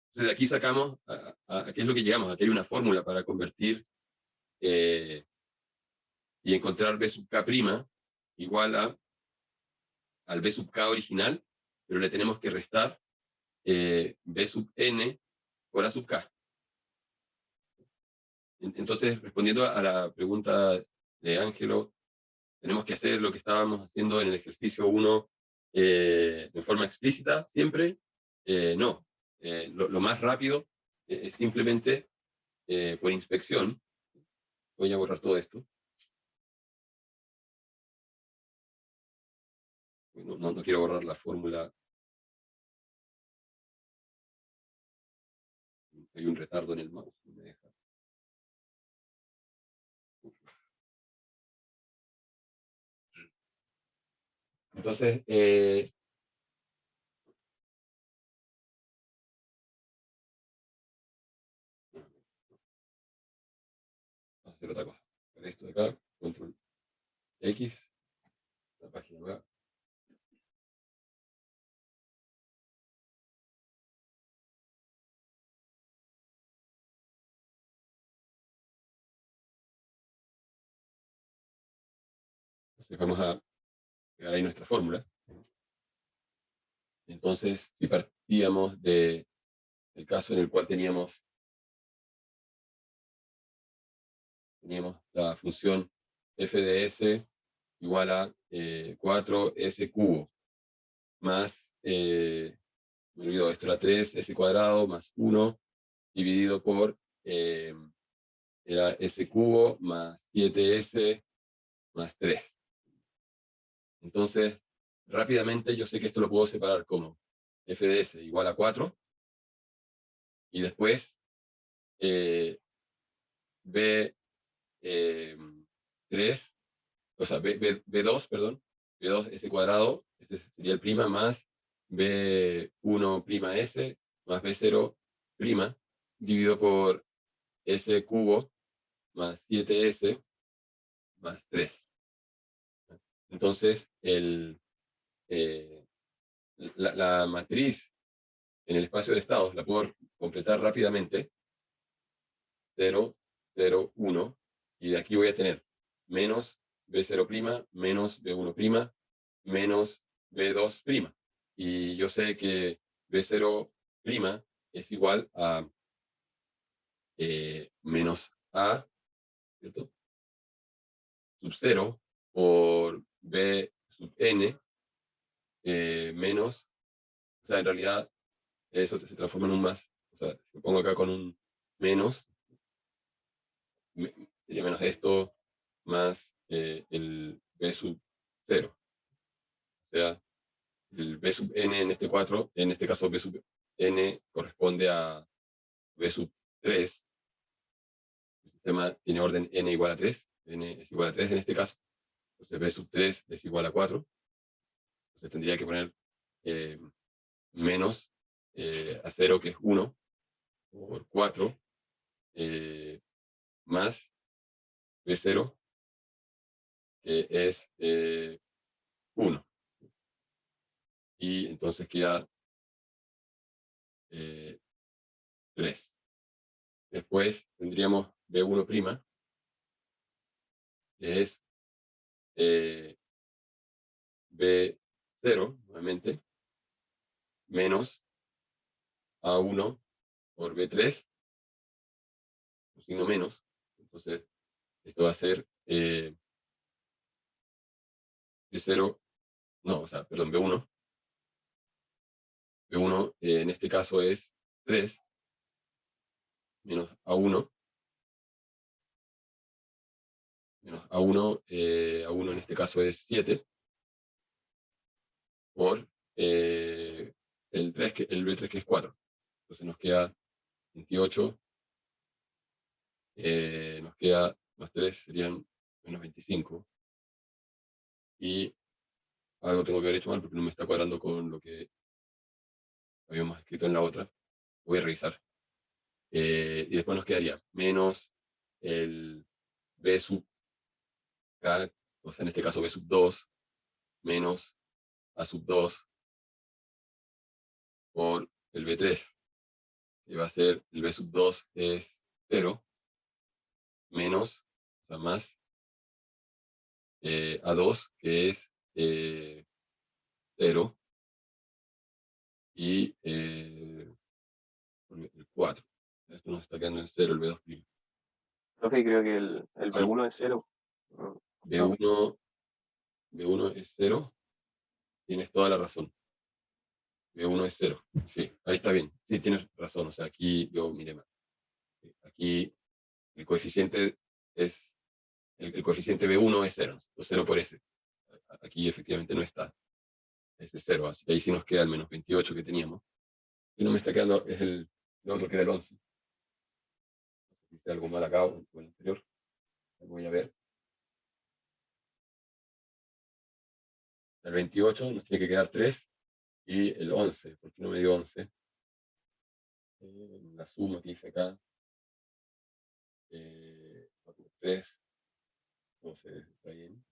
Entonces de aquí sacamos a qué es lo que llegamos. Aquí hay una fórmula para convertir y encontrar B sub k' igual al B sub k original, pero le tenemos que restar B sub n por A sub k. Entonces, respondiendo a la pregunta de Ángelo, tenemos que hacer lo que estábamos haciendo en el ejercicio 1 de forma explícita siempre. No, lo más rápido es simplemente por inspección. Voy a borrar todo esto. No quiero borrar la fórmula. Hay un retardo en el mouse, no me deja. Entonces, vamos a hacer otra cosa. Para esto de acá, control X, la página web. Entonces, vamos a pegar ahí nuestra fórmula. Entonces, si partíamos del caso en el cual teníamos la función f de s igual a 4s cubo más, me olvido, esto era 3s cuadrado más 1 dividido por, era s cubo más 7s más 3. Entonces, rápidamente yo sé que esto lo puedo separar como f de s igual a 4 y después b3, o sea, B2, perdón, B2 S cuadrado, este sería el prima, más B1 S más B0 prima, dividido por S cubo más 7S más 3. Entonces, la matriz en el espacio de estados la puedo completar rápidamente. 0, 0, 1, y de aquí voy a tener menos B0', menos B1', menos B2'. Y yo sé que B0' es igual a menos A, ¿cierto? Sub 0 por B sub n menos, o sea, en realidad eso se transforma en un más. O sea, si lo pongo acá con un menos, sería menos esto más el B sub 0. O sea, el B sub n en este 4, en este caso B sub n corresponde a B sub 3. El sistema tiene orden n igual a 3. N es igual a 3 en este caso. Entonces B sub 3 es igual a 4. Entonces tendría que poner menos a 0, que es 1, por 4. más B0, que es 1. Y entonces queda 3. Después tendríamos B1', que es B0, nuevamente, menos A1 por B3, un signo menos. Entonces, esto va a ser B0, no, o sea, perdón, B1. B1 en este caso es 3, menos A1, menos A1, A1 en este caso es 7, por el B3 que es 4. Entonces nos queda 28, nos queda más 3, serían menos 25. Y algo tengo que haber hecho mal porque no me está cuadrando con lo que habíamos escrito en la otra. Voy a revisar. Y después nos quedaría menos el B sub K, o sea, en este caso B sub 2, menos A sub 2 por el B3, que va a ser el B sub 2 es 0, menos, o sea, más A2, que es 0, y el 4. Esto nos está quedando en 0, el B2'. Profe, creo que el ¿Aló? B1 es 0. No. B1, B1 es 0, tienes toda la razón. B1 es 0. Sí, ahí está bien. Sí, tienes razón. O sea, aquí yo miré mal. Aquí el coeficiente es, el coeficiente B1 es 0. O 0 por S. Aquí efectivamente no está. Ese es 0. Así que ahí sí nos queda el menos 28 que teníamos. Y no me está quedando, es el otro que era el 11. No sé si hice algo mal acá o el anterior. Voy a ver. El 28 nos tiene que quedar 3. Y el 11, ¿por qué no me dio 11? La suma que hice acá. 3. Entonces está bien.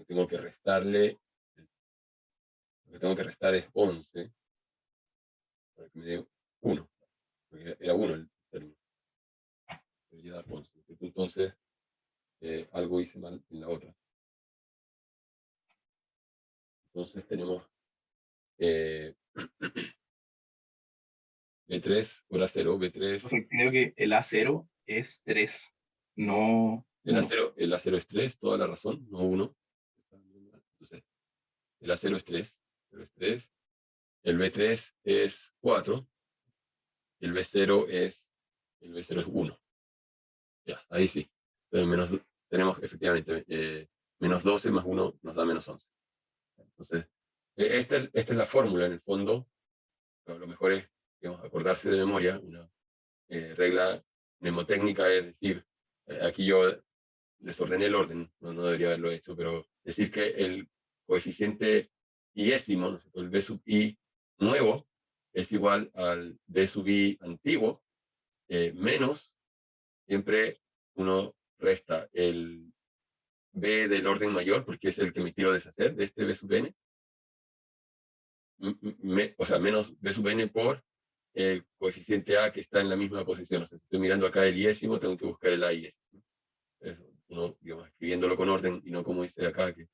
Tengo que restarle. Lo que tengo que restar es 11. Para que me dé 1. Porque era 1 el término. Debería dar 11. Entonces, algo hice mal en la otra. Entonces tenemos B3 por A0. B3. Profe, creo que el A0 es 3, no El 1. A0, el A0 es 3, toda la razón, no 1. Entonces, el A0 es 3. El B3 es 4. El B0 es 1. Ya, ahí sí. Pero tenemos efectivamente menos 12 más 1 nos da menos 11. Entonces, esta es la fórmula en el fondo. Pero lo mejor es, digamos, acordarse de memoria. Una regla mnemotécnica es decir, aquí yo desordené el orden, no debería haberlo hecho, pero decir que el coeficiente iésimo, ¿no? El B sub i nuevo, es igual al B sub i antiguo, menos, siempre uno resta el B del orden mayor, porque es el que me quiero deshacer de este B sub n, o sea, menos B sub n por el coeficiente a que está en la misma posición. O sea, si estoy mirando acá el iésimo, tengo que buscar el a iésimo. Uno, digamos, escribiéndolo con orden y no como dice acá, que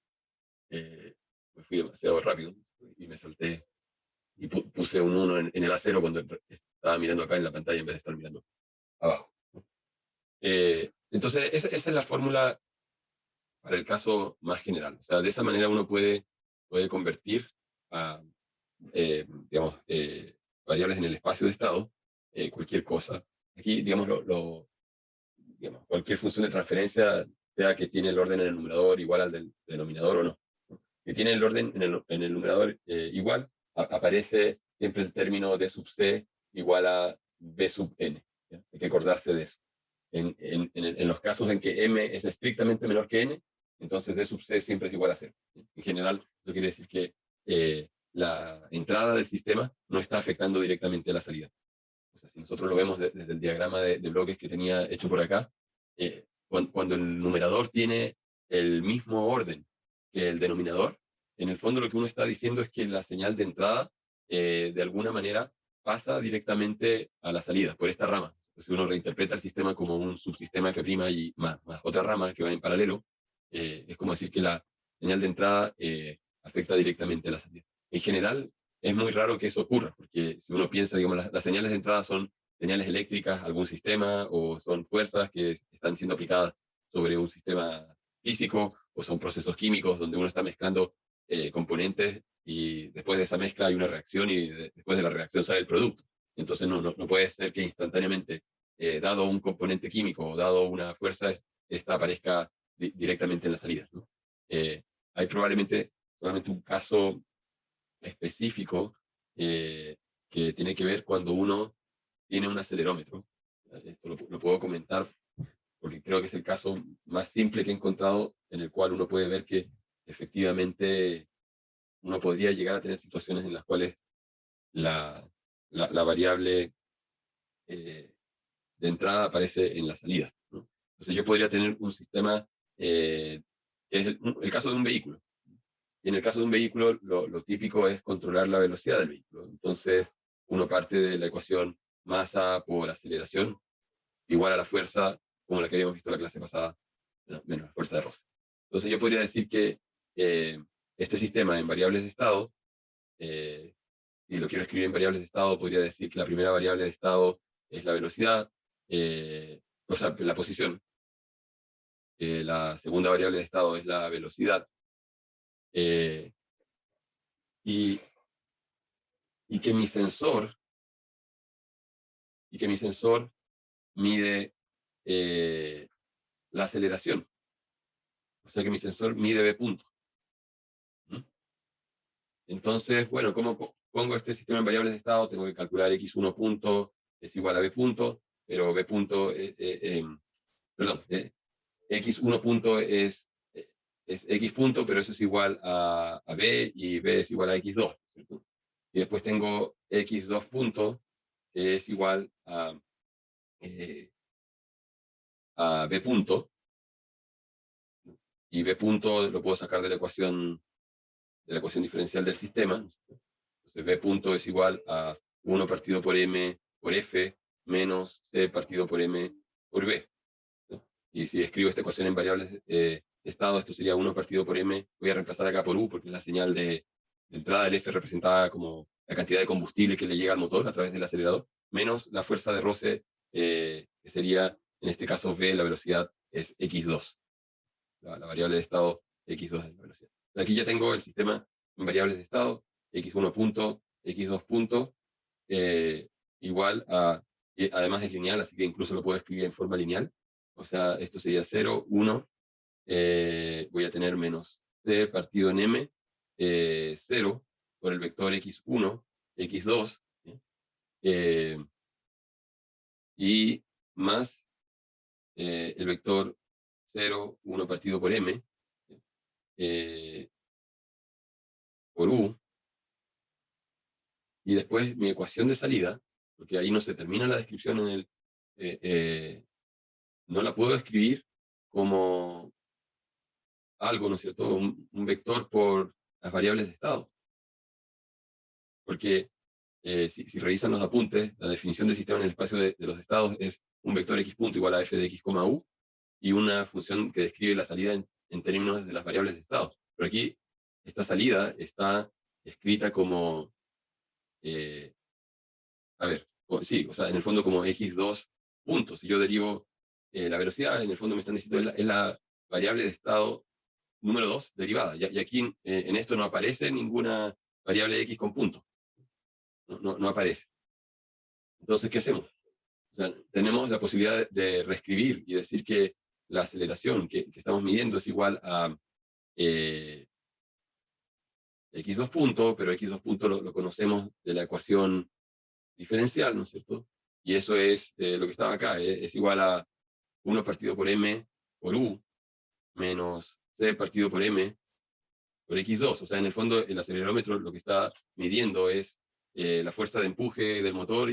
me fui demasiado rápido y me salté y puse un 1 en el A0 cuando estaba mirando acá en la pantalla en vez de estar mirando abajo. Entonces, esa es la fórmula para el caso más general. O sea, de esa manera uno puede convertir a, digamos, variables en el espacio de estado, cualquier cosa. Aquí, digamos, digamos, cualquier función de transferencia, sea que tiene el orden en el numerador igual al del denominador o no. Si tiene el orden en el numerador igual, aparece siempre el término D sub C igual a B sub n. ¿Ya? Hay que acordarse de eso. En los casos en que m es estrictamente menor que n, entonces D sub C siempre es igual a 0. En general, eso quiere decir que la entrada del sistema no está afectando directamente a la salida. sea, si nosotros lo vemos desde el diagrama de bloques que tenía hecho por acá, cuando el numerador tiene el mismo orden que el denominador, en el fondo lo que uno está diciendo es que la señal de entrada, de alguna manera, pasa directamente a la salida, por esta rama. Entonces uno reinterpreta el sistema como un subsistema F' y más otra rama que va en paralelo, es como decir que la señal de entrada afecta directamente a la salida. En general, es muy raro que eso ocurra, porque si uno piensa, digamos, las señales de entrada son señales eléctricas, algún sistema, o son fuerzas que están siendo aplicadas sobre un sistema físico, o son procesos químicos donde uno está mezclando componentes y después de esa mezcla hay una reacción y después de la reacción sale el producto. Entonces no puede ser que instantáneamente, dado un componente químico o dado una fuerza, esta aparezca directamente en la salida, ¿no? Hay probablemente solamente un caso específico que tiene que ver cuando uno tiene un acelerómetro. Esto lo puedo comentar porque creo que es el caso más simple que he encontrado en el cual uno puede ver que efectivamente uno podría llegar a tener situaciones en las cuales la variable de entrada aparece en la salida, ¿no? Entonces yo podría tener un sistema que es el caso de un vehículo. Y en el caso de un vehículo, lo típico es controlar la velocidad del vehículo. Entonces, uno parte de la ecuación masa por aceleración igual a la fuerza, como la que habíamos visto en la clase pasada, menos la fuerza de Rosse. Entonces, yo podría decir que este sistema en variables de estado, y lo quiero escribir en variables de estado, podría decir que la primera variable de estado es la velocidad, o sea, la posición. La segunda variable de estado es la velocidad. Y que mi sensor mide la aceleración. O sea que mi sensor mide B punto. ¿Mm? Entonces, bueno, ¿cómo pongo este sistema en variables de estado? Tengo que calcular x1 punto es igual a B punto, pero B punto, x1 punto es x punto, pero eso es igual a B, y B es igual a x2, ¿cierto? Y después tengo x2 punto, que es igual a B punto, y B punto lo puedo sacar de la ecuación diferencial del sistema. Entonces B punto es igual a 1 partido por M por F menos C partido por M por B, ¿no? Y si escribo esta ecuación en variables de estado, esto sería 1 partido por M. Voy a reemplazar acá por U, porque es la señal de entrada del F representada como la cantidad de combustible que le llega al motor a través del acelerador, menos la fuerza de roce, que sería, en este caso, V, la velocidad es x2. La variable de estado x2 es la velocidad. Aquí ya tengo el sistema en variables de estado, x1 punto, x2 punto, igual a, y además es lineal, así que incluso lo puedo escribir en forma lineal. O sea, esto sería 0, 1, voy a tener menos c partido en m, 0 por el vector x1, x2, y más el vector 0, 1 partido por m, por u, y después mi ecuación de salida, porque ahí no se termina la descripción en el... no la puedo escribir como algo, ¿no es cierto? Un vector por las variables de estado. Porque si revisan los apuntes, la definición del sistema en el espacio de los estados es un vector x punto igual a f de x, u, y una función que describe la salida en términos de las variables de estado. Pero aquí, esta salida está escrita como... a ver, sí, o sea, en el fondo como x2 puntos. Si yo derivo la velocidad, en el fondo me están diciendo es la variable de estado número 2 derivada. Y aquí en esto no aparece ninguna variable x con punto. No aparece. Entonces, ¿qué hacemos? O sea, tenemos la posibilidad de reescribir y decir que la aceleración que estamos midiendo es igual a x2 punto, pero x2 punto lo conocemos de la ecuación diferencial, ¿no es cierto? Y eso es lo que estaba acá, es igual a 1 partido por m por u menos c partido por m por x2. O sea, en el fondo el acelerómetro lo que está midiendo es la fuerza de empuje del motor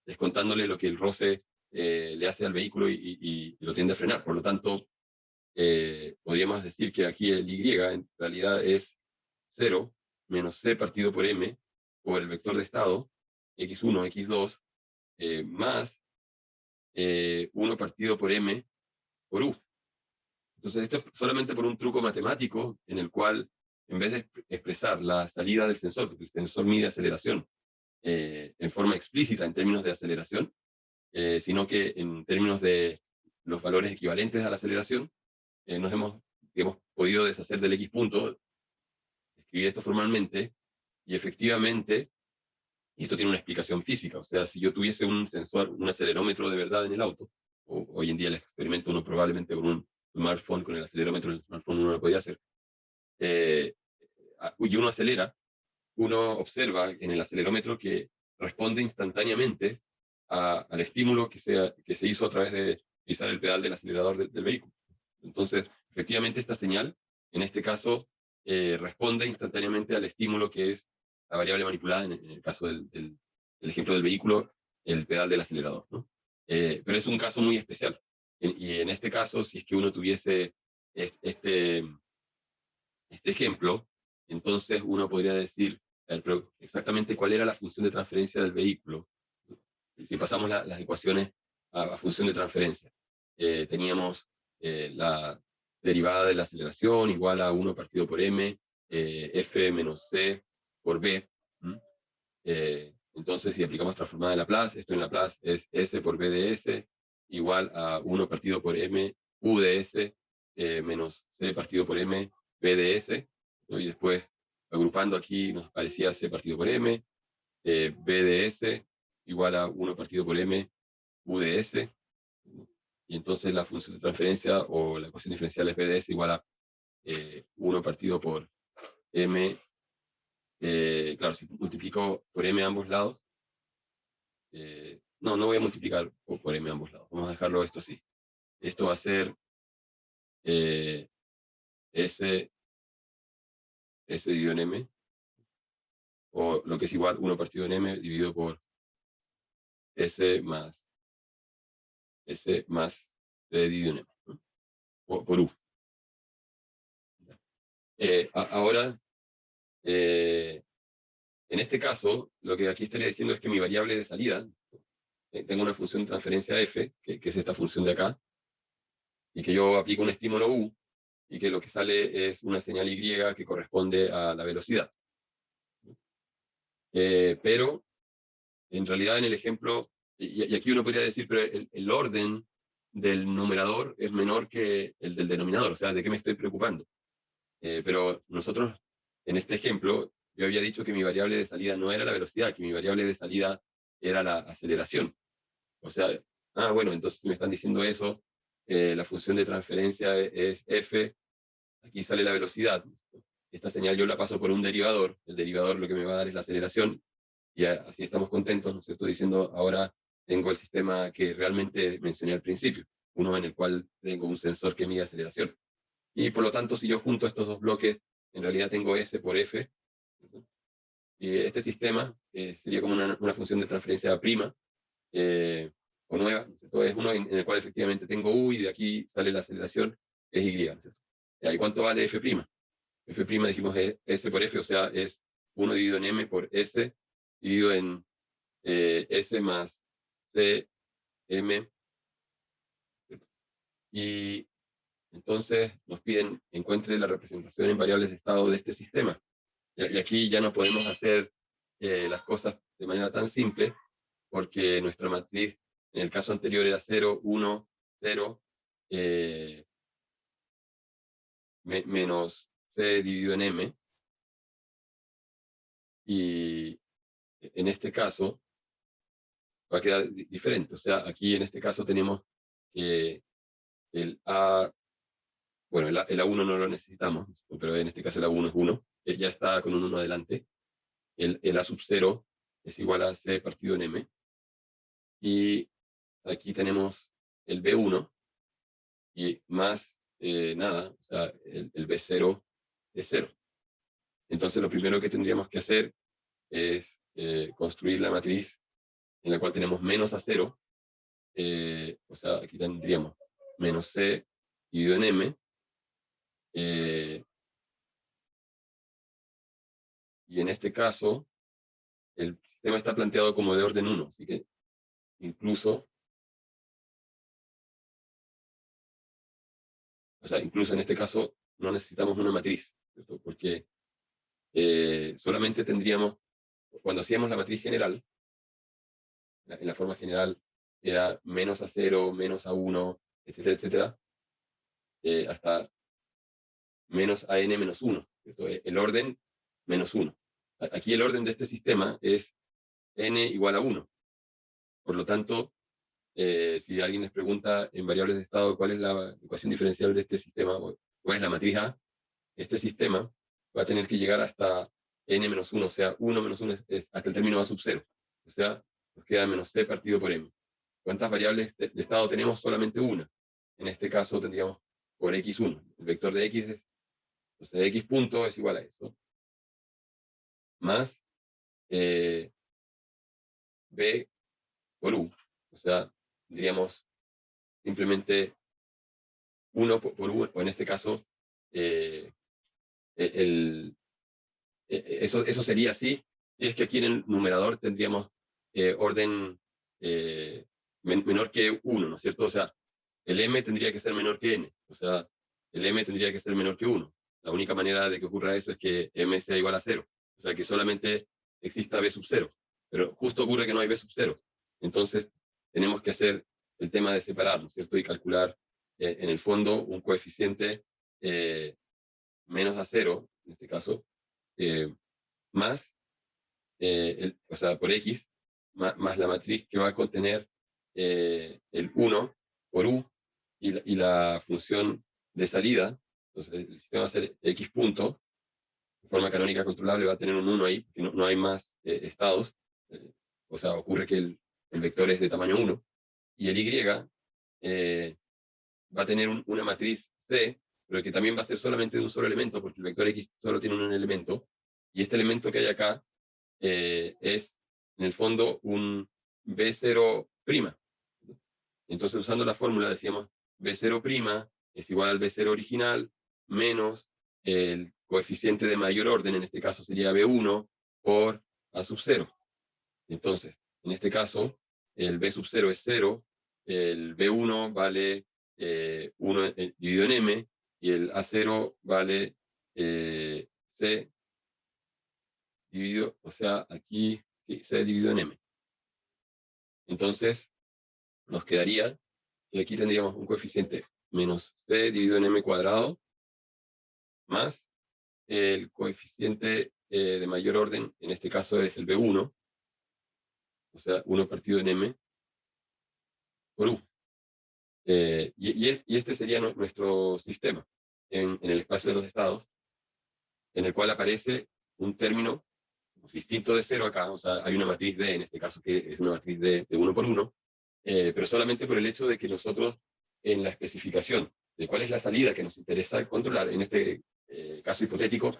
descontándole lo que el roce le hace al vehículo y lo tiende a frenar. Por lo tanto, podríamos decir que aquí el Y en realidad es 0 menos C partido por M por el vector de estado, X1, X2, más 1 partido por M por U. Entonces, esto es solamente por un truco matemático en el cual, en vez de expresar la salida del sensor, porque el sensor mide aceleración en forma explícita en términos de aceleración, sino que en términos de los valores equivalentes a la aceleración, nos hemos podido deshacer del X punto, escribir esto formalmente, y efectivamente, y esto tiene una explicación física, o sea, si yo tuviese un sensor, un acelerómetro de verdad en el auto, o hoy en día el experimento uno probablemente con un smartphone, con el acelerómetro del smartphone uno lo podría hacer, y uno acelera, uno observa en el acelerómetro que responde instantáneamente al estímulo que se hizo a través de pisar el pedal del acelerador del vehículo. Entonces, efectivamente, esta señal, en este caso, responde instantáneamente al estímulo que es la variable manipulada, en el caso del ejemplo del vehículo, el pedal del acelerador, ¿no? Pero es un caso muy especial. Y en este caso, si es que uno tuviese este ejemplo, entonces uno podría decir pero exactamente cuál era la función de transferencia del vehículo. Si pasamos las ecuaciones a función de transferencia, teníamos la derivada de la aceleración igual a 1 partido por m, f menos c por b. Entonces, si aplicamos transformada de Laplace, esto en Laplace es s por b de s igual a 1 partido por m u de s menos c partido por m b de s, ¿no? Y después, agrupando aquí, nos aparecía c partido por m, b de s igual a 1 partido por m u de s, y entonces la función de transferencia o la ecuación diferencial es b de s igual a 1 partido por m. Claro, si multiplico por m a ambos lados, no voy a multiplicar por m a ambos lados, vamos a dejarlo esto así. Esto va a ser s dividido en m, o lo que es igual 1 partido en m dividido por s más c dividido en m, ¿no? Por u. Ahora, en este caso, lo que aquí estaría diciendo es que mi variable de salida, tengo una función de transferencia f, que es esta función de acá, y que yo aplico un estímulo u, y que lo que sale es una señal y que corresponde a la velocidad. Pero, en realidad, en el ejemplo, y aquí uno podría decir, pero el orden del numerador es menor que el del denominador, o sea, ¿de qué me estoy preocupando? Pero nosotros, en este ejemplo, yo había dicho que mi variable de salida no era la velocidad, que mi variable de salida era la aceleración. O sea, bueno, entonces si me están diciendo eso, la función de transferencia es f, aquí sale la velocidad. Esta señal yo la paso por un derivador, el derivador lo que me va a dar es la aceleración, y así estamos contentos, ¿no es cierto? Diciendo, ahora tengo el sistema que realmente mencioné al principio, uno en el cual tengo un sensor que mide aceleración. Y por lo tanto, si yo junto estos dos bloques, en realidad tengo S por F, ¿no? Y este sistema sería como una función de transferencia prima, o nueva, ¿no? Es uno en el cual efectivamente tengo U y de aquí sale la aceleración, es Y, ¿no? ¿Y cuánto vale F'? F' dijimos es S por F, o sea, es 1 dividido en M por S, dividido en S más C, M. Y entonces nos piden encuentre la representación en variables de estado de este sistema. Y aquí ya no podemos hacer las cosas de manera tan simple, porque nuestra matriz en el caso anterior era 0, 1, 0, menos C dividido en M. Y en este caso va a quedar diferente. O sea, aquí en este caso tenemos que el A, bueno, el A1 no lo necesitamos, pero en este caso el A1 es 1, ya está con un 1 adelante. El A sub 0 es igual a C partido en M. Y aquí tenemos el B1 y más nada, o sea, el B0 es 0. Entonces lo primero que tendríamos que hacer es construir la matriz en la cual tenemos menos A0, o sea, aquí tendríamos menos C dividido en M, y en este caso, el sistema está planteado como de orden 1, así que incluso, incluso en este caso no necesitamos una matriz, ¿cierto? Porque solamente tendríamos, cuando hacíamos la matriz general, en la forma general era menos A0, menos A1, etcétera, etcétera, hasta menos AN menos 1, ¿cierto? El orden menos 1. Aquí el orden de este sistema es n igual a 1. Por lo tanto, si alguien les pregunta en variables de estado cuál es la ecuación diferencial de este sistema, o cuál es la matriz A, este sistema va a tener que llegar hasta n menos 1, o sea, 1 menos 1 es hasta el término A sub 0. O sea, nos queda menos c partido por m. ¿Cuántas variables de estado tenemos? Solamente una. En este caso tendríamos por x1. El vector de x es, entonces x punto es igual a eso. Más b por u. O sea, diríamos simplemente 1 por u, o en este caso, eso sería así. Y es que aquí en el numerador tendríamos orden menor que 1, ¿no es cierto? O sea, el m tendría que ser menor que n. O sea, el m tendría que ser menor que 1. La única manera de que ocurra eso es que m sea igual a 0. O sea, que solamente exista b sub 0. Pero justo ocurre que no hay b sub 0. Entonces, tenemos que hacer el tema de separar, ¿no es cierto? Y calcular, en el fondo, un coeficiente menos a 0, en este caso, más, o sea, por x, más la matriz que va a contener el 1 por u y la función de salida. Entonces, el sistema va a ser x punto, de forma canónica controlable va a tener un 1 ahí, porque no hay más estados. O sea, ocurre que el vector es de tamaño 1. Y el y va a tener una matriz C, pero que también va a ser solamente de un solo elemento, porque el vector X solo tiene un elemento, y este elemento que hay acá es, en el fondo, un B0'. Entonces, usando la fórmula, decíamos B0' es igual al B0 original, menos el coeficiente de mayor orden, en este caso sería B1 por A sub 0. Entonces, en este caso, el B sub 0 es 0, el B1 vale 1 dividido en M, y el A0 vale C dividido, o sea, aquí sí, C dividido en M. Entonces, nos quedaría, y aquí tendríamos un coeficiente menos C dividido en M cuadrado, más el coeficiente de mayor orden, en este caso es el B1, o sea, 1 partido en M por U. Y este sería nuestro sistema en el espacio de los estados, en el cual aparece un término distinto de 0 acá. O sea, hay una matriz D, en este caso, que es una matriz de 1 por 1, pero solamente por el hecho de que nosotros, en la especificación de cuál es la salida que nos interesa controlar, en este caso hipotético,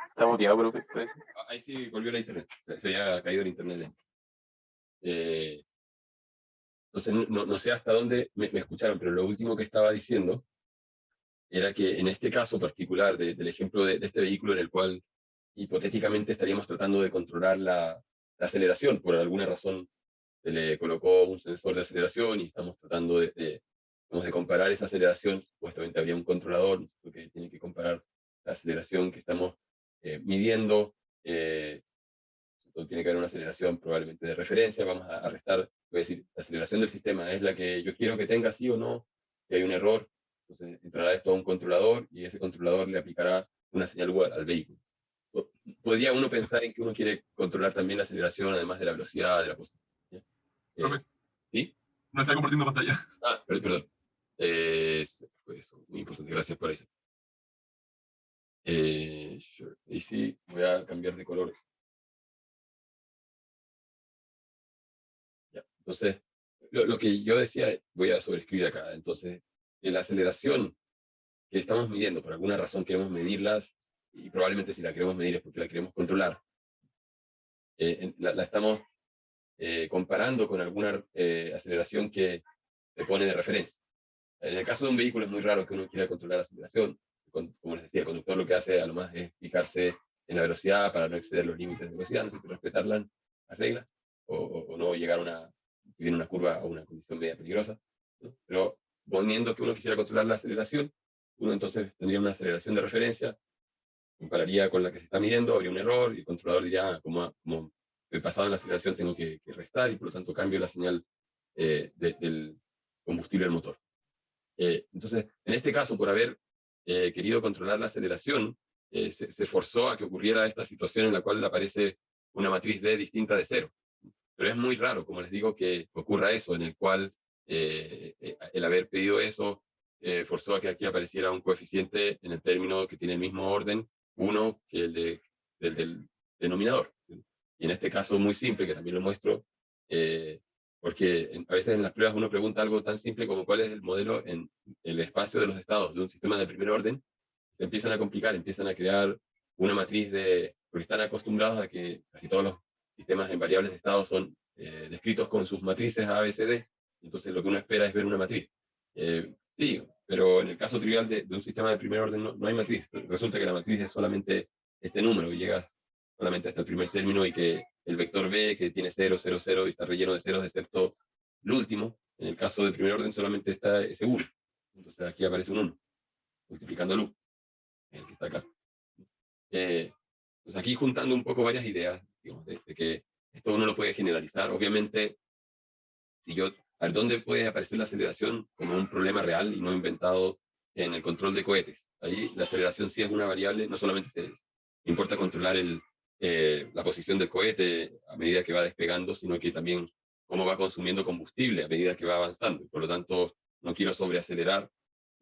Está motivado, profe, parece. ahí sí volvió la internet, se había caído el internet. Entonces, no sé hasta dónde me escucharon, pero lo último que estaba diciendo era que en este caso particular del ejemplo de este vehículo, en el cual hipotéticamente estaríamos tratando de controlar la aceleración, por alguna razón se le colocó un sensor de aceleración y estamos tratando de comparar esa aceleración. Supuestamente habría un controlador que tiene que comparar la aceleración que estamos midiendo. Tiene que haber una aceleración probablemente de referencia. Vamos a restar, voy a decir, la aceleración del sistema es la que yo quiero que tenga, sí o no. Si hay un error, entonces entrará esto a un controlador y ese controlador le aplicará una señal igual al vehículo. Podría uno pensar en que uno quiere controlar también la aceleración, además de la velocidad, de la posición. Profe, ¿Sí? no está compartiendo pantalla. Perdón. Pues eso, muy importante. Gracias por eso. Sure. Y sí, voy a cambiar de color. Ya. Entonces, lo que yo decía, voy a sobreescribir acá. Entonces, la aceleración que estamos midiendo, por alguna razón queremos medirlas, y probablemente si la queremos medir es porque la queremos controlar, la estamos comparando con alguna aceleración que se pone de referencia. En el caso de un vehículo es muy raro que uno quiera controlar la aceleración. Como les decía, el conductor lo que hace a lo más es fijarse en la velocidad para no exceder los límites de velocidad, no sé, respetar las reglas, o no llegar a una, si viene una curva o una condición media peligrosa, ¿no? Pero poniendo que uno quisiera controlar la aceleración, uno entonces tendría una aceleración de referencia, compararía con la que se está midiendo, habría un error, y el controlador diría, como he pasado en la aceleración, tengo que restar, y por lo tanto cambio la señal del combustible del motor. Entonces, en este caso, por haber querido controlar la aceleración, se forzó a que ocurriera esta situación en la cual aparece una matriz D distinta de cero. Pero es muy raro, como les digo, que ocurra eso, en el cual el haber pedido eso forzó a que aquí apareciera un coeficiente en el término que tiene el mismo orden, 1, que el del denominador. Y en este caso muy simple, que también lo muestro, porque a veces en las pruebas uno pregunta algo tan simple como cuál es el modelo en el espacio de los estados de un sistema de primer orden, se empiezan a complicar, empiezan a crear una matriz porque están acostumbrados a que casi todos los sistemas en variables de estado son descritos con sus matrices A, B, C, D, entonces lo que uno espera es ver una matriz. Sí, pero en el caso trivial de un sistema de primer orden no hay matriz, resulta que la matriz es solamente este número, y llega solamente hasta el primer término, y que el vector B, que tiene 0, 0, 0, y está relleno de ceros, excepto el último, en el caso de primer orden solamente está ese 1. Entonces aquí aparece un 1, multiplicando el U, el que está acá. Pues aquí juntando un poco varias ideas, digamos, de que esto uno lo puede generalizar. Obviamente, si yo, a ver, ¿dónde puede aparecer la aceleración como un problema real y no inventado? En el control de cohetes. Ahí la aceleración sí es una variable, no solamente se importa controlar la posición del cohete a medida que va despegando, sino que también cómo va consumiendo combustible a medida que va avanzando. Por lo tanto, no quiero sobreacelerar,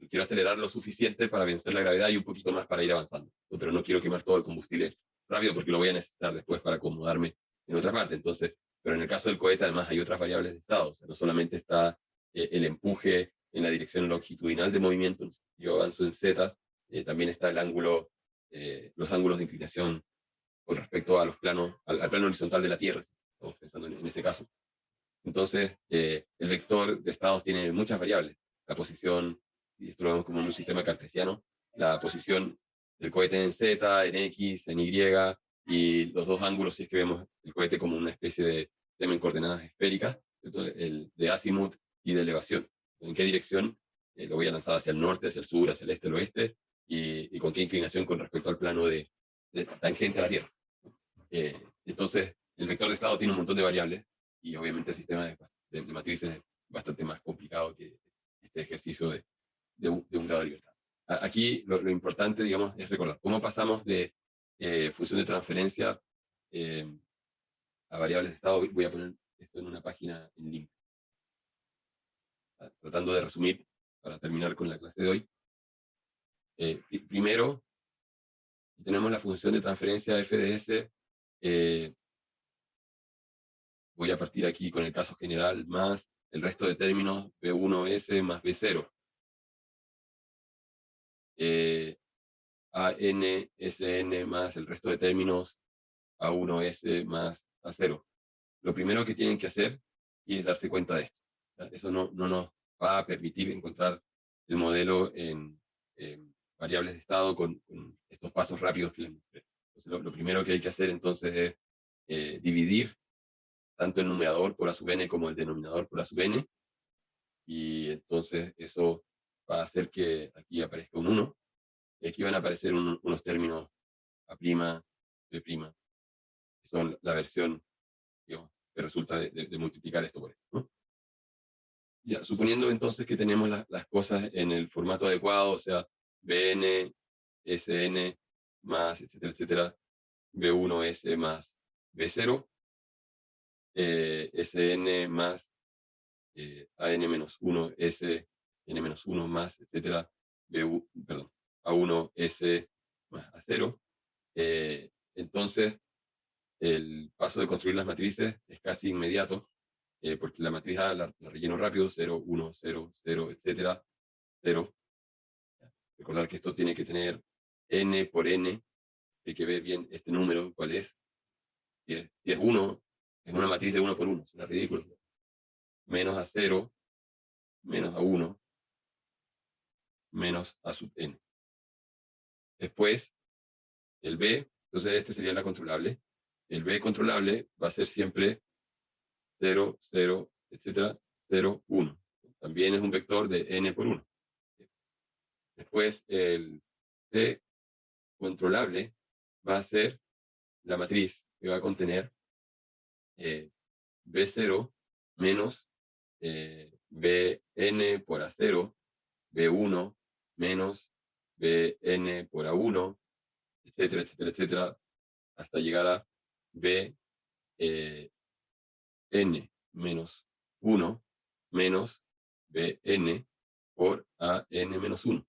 quiero acelerar lo suficiente para vencer la gravedad y un poquito más para ir avanzando. Pero no quiero quemar todo el combustible rápido porque lo voy a necesitar después para acomodarme en otra parte. Entonces, pero en el caso del cohete además hay otras variables de estado. O sea, no solamente está el empuje en la dirección longitudinal de movimiento, yo avanzo en Z, también está el ángulo, los ángulos de inclinación con respecto a los planos, al plano horizontal de la Tierra, estamos pensando en ese caso. Entonces, el vector de estados tiene muchas variables. La posición, y esto lo vemos como en un sistema cartesiano, la posición del cohete en Z, en X, en Y, y los dos ángulos, si es que vemos el cohete como una especie de tema en coordenadas esféricas, el de azimut y de elevación. ¿En qué dirección lo voy a lanzar? ¿Hacia el norte, hacia el sur, hacia el este, el oeste? Y con qué inclinación con respecto al plano de tangente a la Tierra. Entonces, el vector de estado tiene un montón de variables, y obviamente el sistema de matrices es bastante más complicado que este ejercicio de un grado de libertad. Aquí lo importante, digamos, es recordar cómo pasamos de función de transferencia a variables de estado. Voy a poner esto en una página en link. Tratando de resumir para terminar con la clase de hoy. Primero, tenemos la función de transferencia f de s. Voy a partir aquí con el caso general más el resto de términos B1S más B0. AN, SN más el resto de términos A1S más A0. Lo primero que tienen que hacer es darse cuenta de esto. Eso no nos va a permitir encontrar el modelo en variables de estado con estos pasos rápidos que les mostré. Entonces, lo primero que hay que hacer entonces es dividir tanto el numerador por A sub n como el denominador por A sub n, y entonces eso va a hacer que aquí aparezca un 1, y aquí van a aparecer unos términos A', B', que son la versión, digamos, que resulta de multiplicar esto por esto, ¿no? Ya, suponiendo entonces que tenemos las cosas en el formato adecuado, o sea, Bn, Sn más, etcétera, etcétera, B1S más B0, Sn más AN-1, S, N-1 más, etcétera, A1, S, más A0, entonces el paso de construir las matrices es casi inmediato, porque la matriz A la relleno rápido, 0, 1, 0, 0, etcétera, 0. Recordar que esto tiene que tener n por n, hay que ver bien este número, cuál es. Si es 1, es una matriz de 1 por 1, suena ridículo. Menos A0, menos A1, menos A sub n. Después, el B, entonces este sería la controlable. El B controlable va a ser siempre 0, 0, etcétera, 0, 1. También es un vector de n por 1. Después, el C controlable va a ser la matriz que va a contener B0 menos Bn por A0, B1 menos Bn por A1, etcétera, etcétera, etcétera, hasta llegar a Bn menos 1 menos Bn por An menos 1.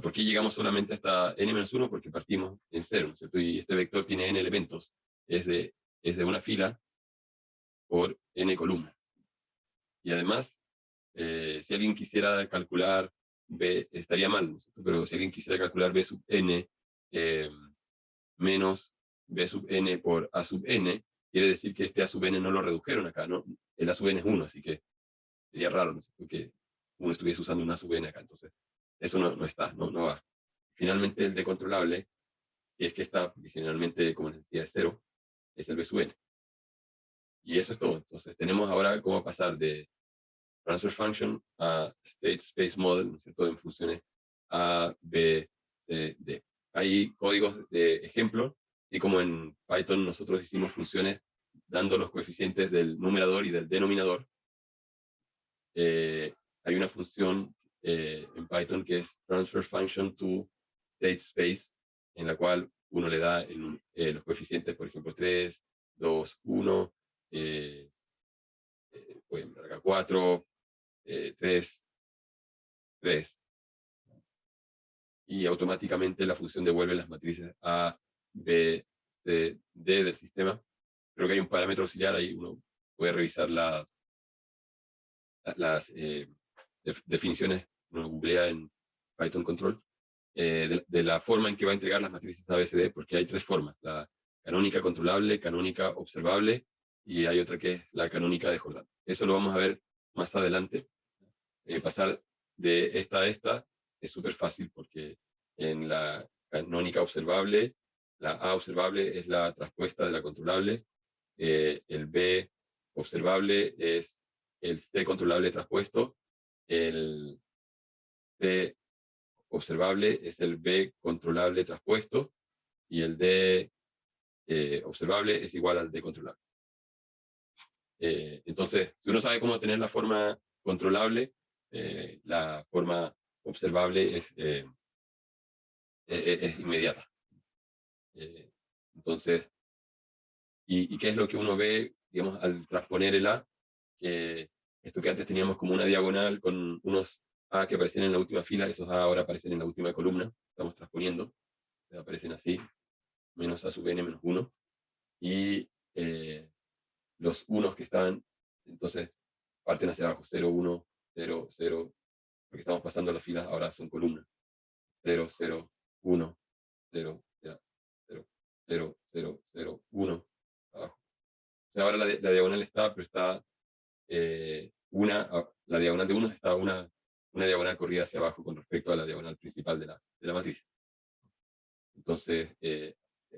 ¿Por qué llegamos solamente hasta n-1? Porque partimos en 0, ¿no es cierto? Y este vector tiene n elementos, es de una fila por n columnas. Y además, si alguien quisiera calcular B, estaría mal, ¿no es cierto? Pero si alguien quisiera calcular B sub n menos B sub n por A sub n, quiere decir que este A sub n no lo redujeron acá, ¿no? El A sub n es 1, así que sería raro, ¿no es cierto? Que uno estuviese usando un A sub n acá, entonces eso no está, no va. Finalmente, el decontrolable, que es que está, porque generalmente, como les decía, es 0, es el B sub n. Y eso es todo. Entonces, tenemos ahora cómo pasar de transfer function a state space model, ¿no es cierto?, en funciones A, B, C, D. Hay códigos de ejemplo, y como en Python nosotros hicimos funciones dando los coeficientes del numerador y del denominador, hay una función en Python que es transfer function to state space, en la cual uno le da los coeficientes, por ejemplo, 3, 2, 1, voy a mirar acá, 4, 3, 3. Y automáticamente la función devuelve las matrices A, B, C, D del sistema. Creo que hay un parámetro auxiliar ahí, uno puede revisar las definiciones, uno googlea en Python control, de la forma en que va a entregar las matrices ABCD, porque hay 3 formas: la canónica controlable, canónica observable, y hay otra que es la canónica de Jordan. Eso lo vamos a ver más adelante. Pasar de esta a esta es súper fácil, porque en la canónica observable, la A observable es la traspuesta de la controlable, el B observable es el C controlable traspuesto, el C observable es el B controlable traspuesto, y el D observable es igual al D controlable. Entonces, si uno sabe cómo tener la forma controlable, la forma observable es inmediata. Entonces, ¿y qué es lo que uno ve, digamos, al transponer el A? Que esto que antes teníamos como una diagonal con unos A que aparecían en la última fila, esos A ahora aparecen en la última columna, estamos transponiendo, aparecen así, menos A sub n menos 1, y los unos que están, entonces, parten hacia abajo, 0, 1, 0, 0, porque estamos pasando las filas, ahora son columnas, 0, 0, 1, 0, 0, 0, 0, 0, 0, 1, abajo. O sea, ahora la diagonal está, pero está la diagonal de 1 está una diagonal corrida hacia abajo con respecto a la diagonal principal de la matriz. Entonces,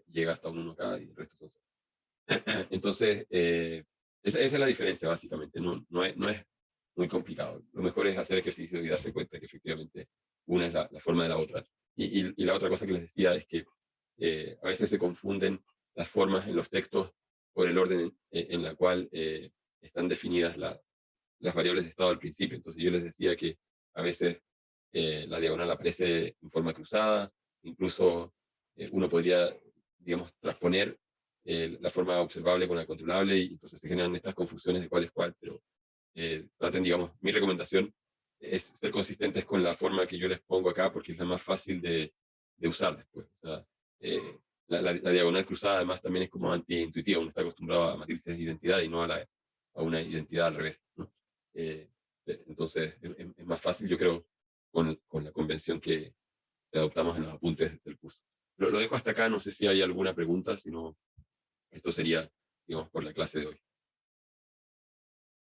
llega hasta un 1 acá y el resto son 0. Entonces, esa es la diferencia, básicamente. No es muy complicado. Lo mejor es hacer ejercicio y darse cuenta que efectivamente una es la forma de la otra. Y la otra cosa que les decía es que a veces se confunden las formas en los textos por el orden en la cual están definidas las variables de estado al principio. Entonces yo les decía que a veces la diagonal aparece en forma cruzada, incluso uno podría, digamos, transponer la forma observable con la controlable, y entonces se generan estas confusiones de cuál es cuál, pero traten, digamos, mi recomendación es ser consistentes con la forma que yo les pongo acá, porque es la más fácil de de usar después. O sea, la diagonal cruzada además también es como antiintuitiva, uno está acostumbrado a matrices de identidad y no a una identidad al revés, ¿no? Entonces es más fácil, yo creo, con la convención que adoptamos en los apuntes del curso. Lo dejo hasta acá, no sé si hay alguna pregunta, si no, esto sería, digamos, por la clase de hoy.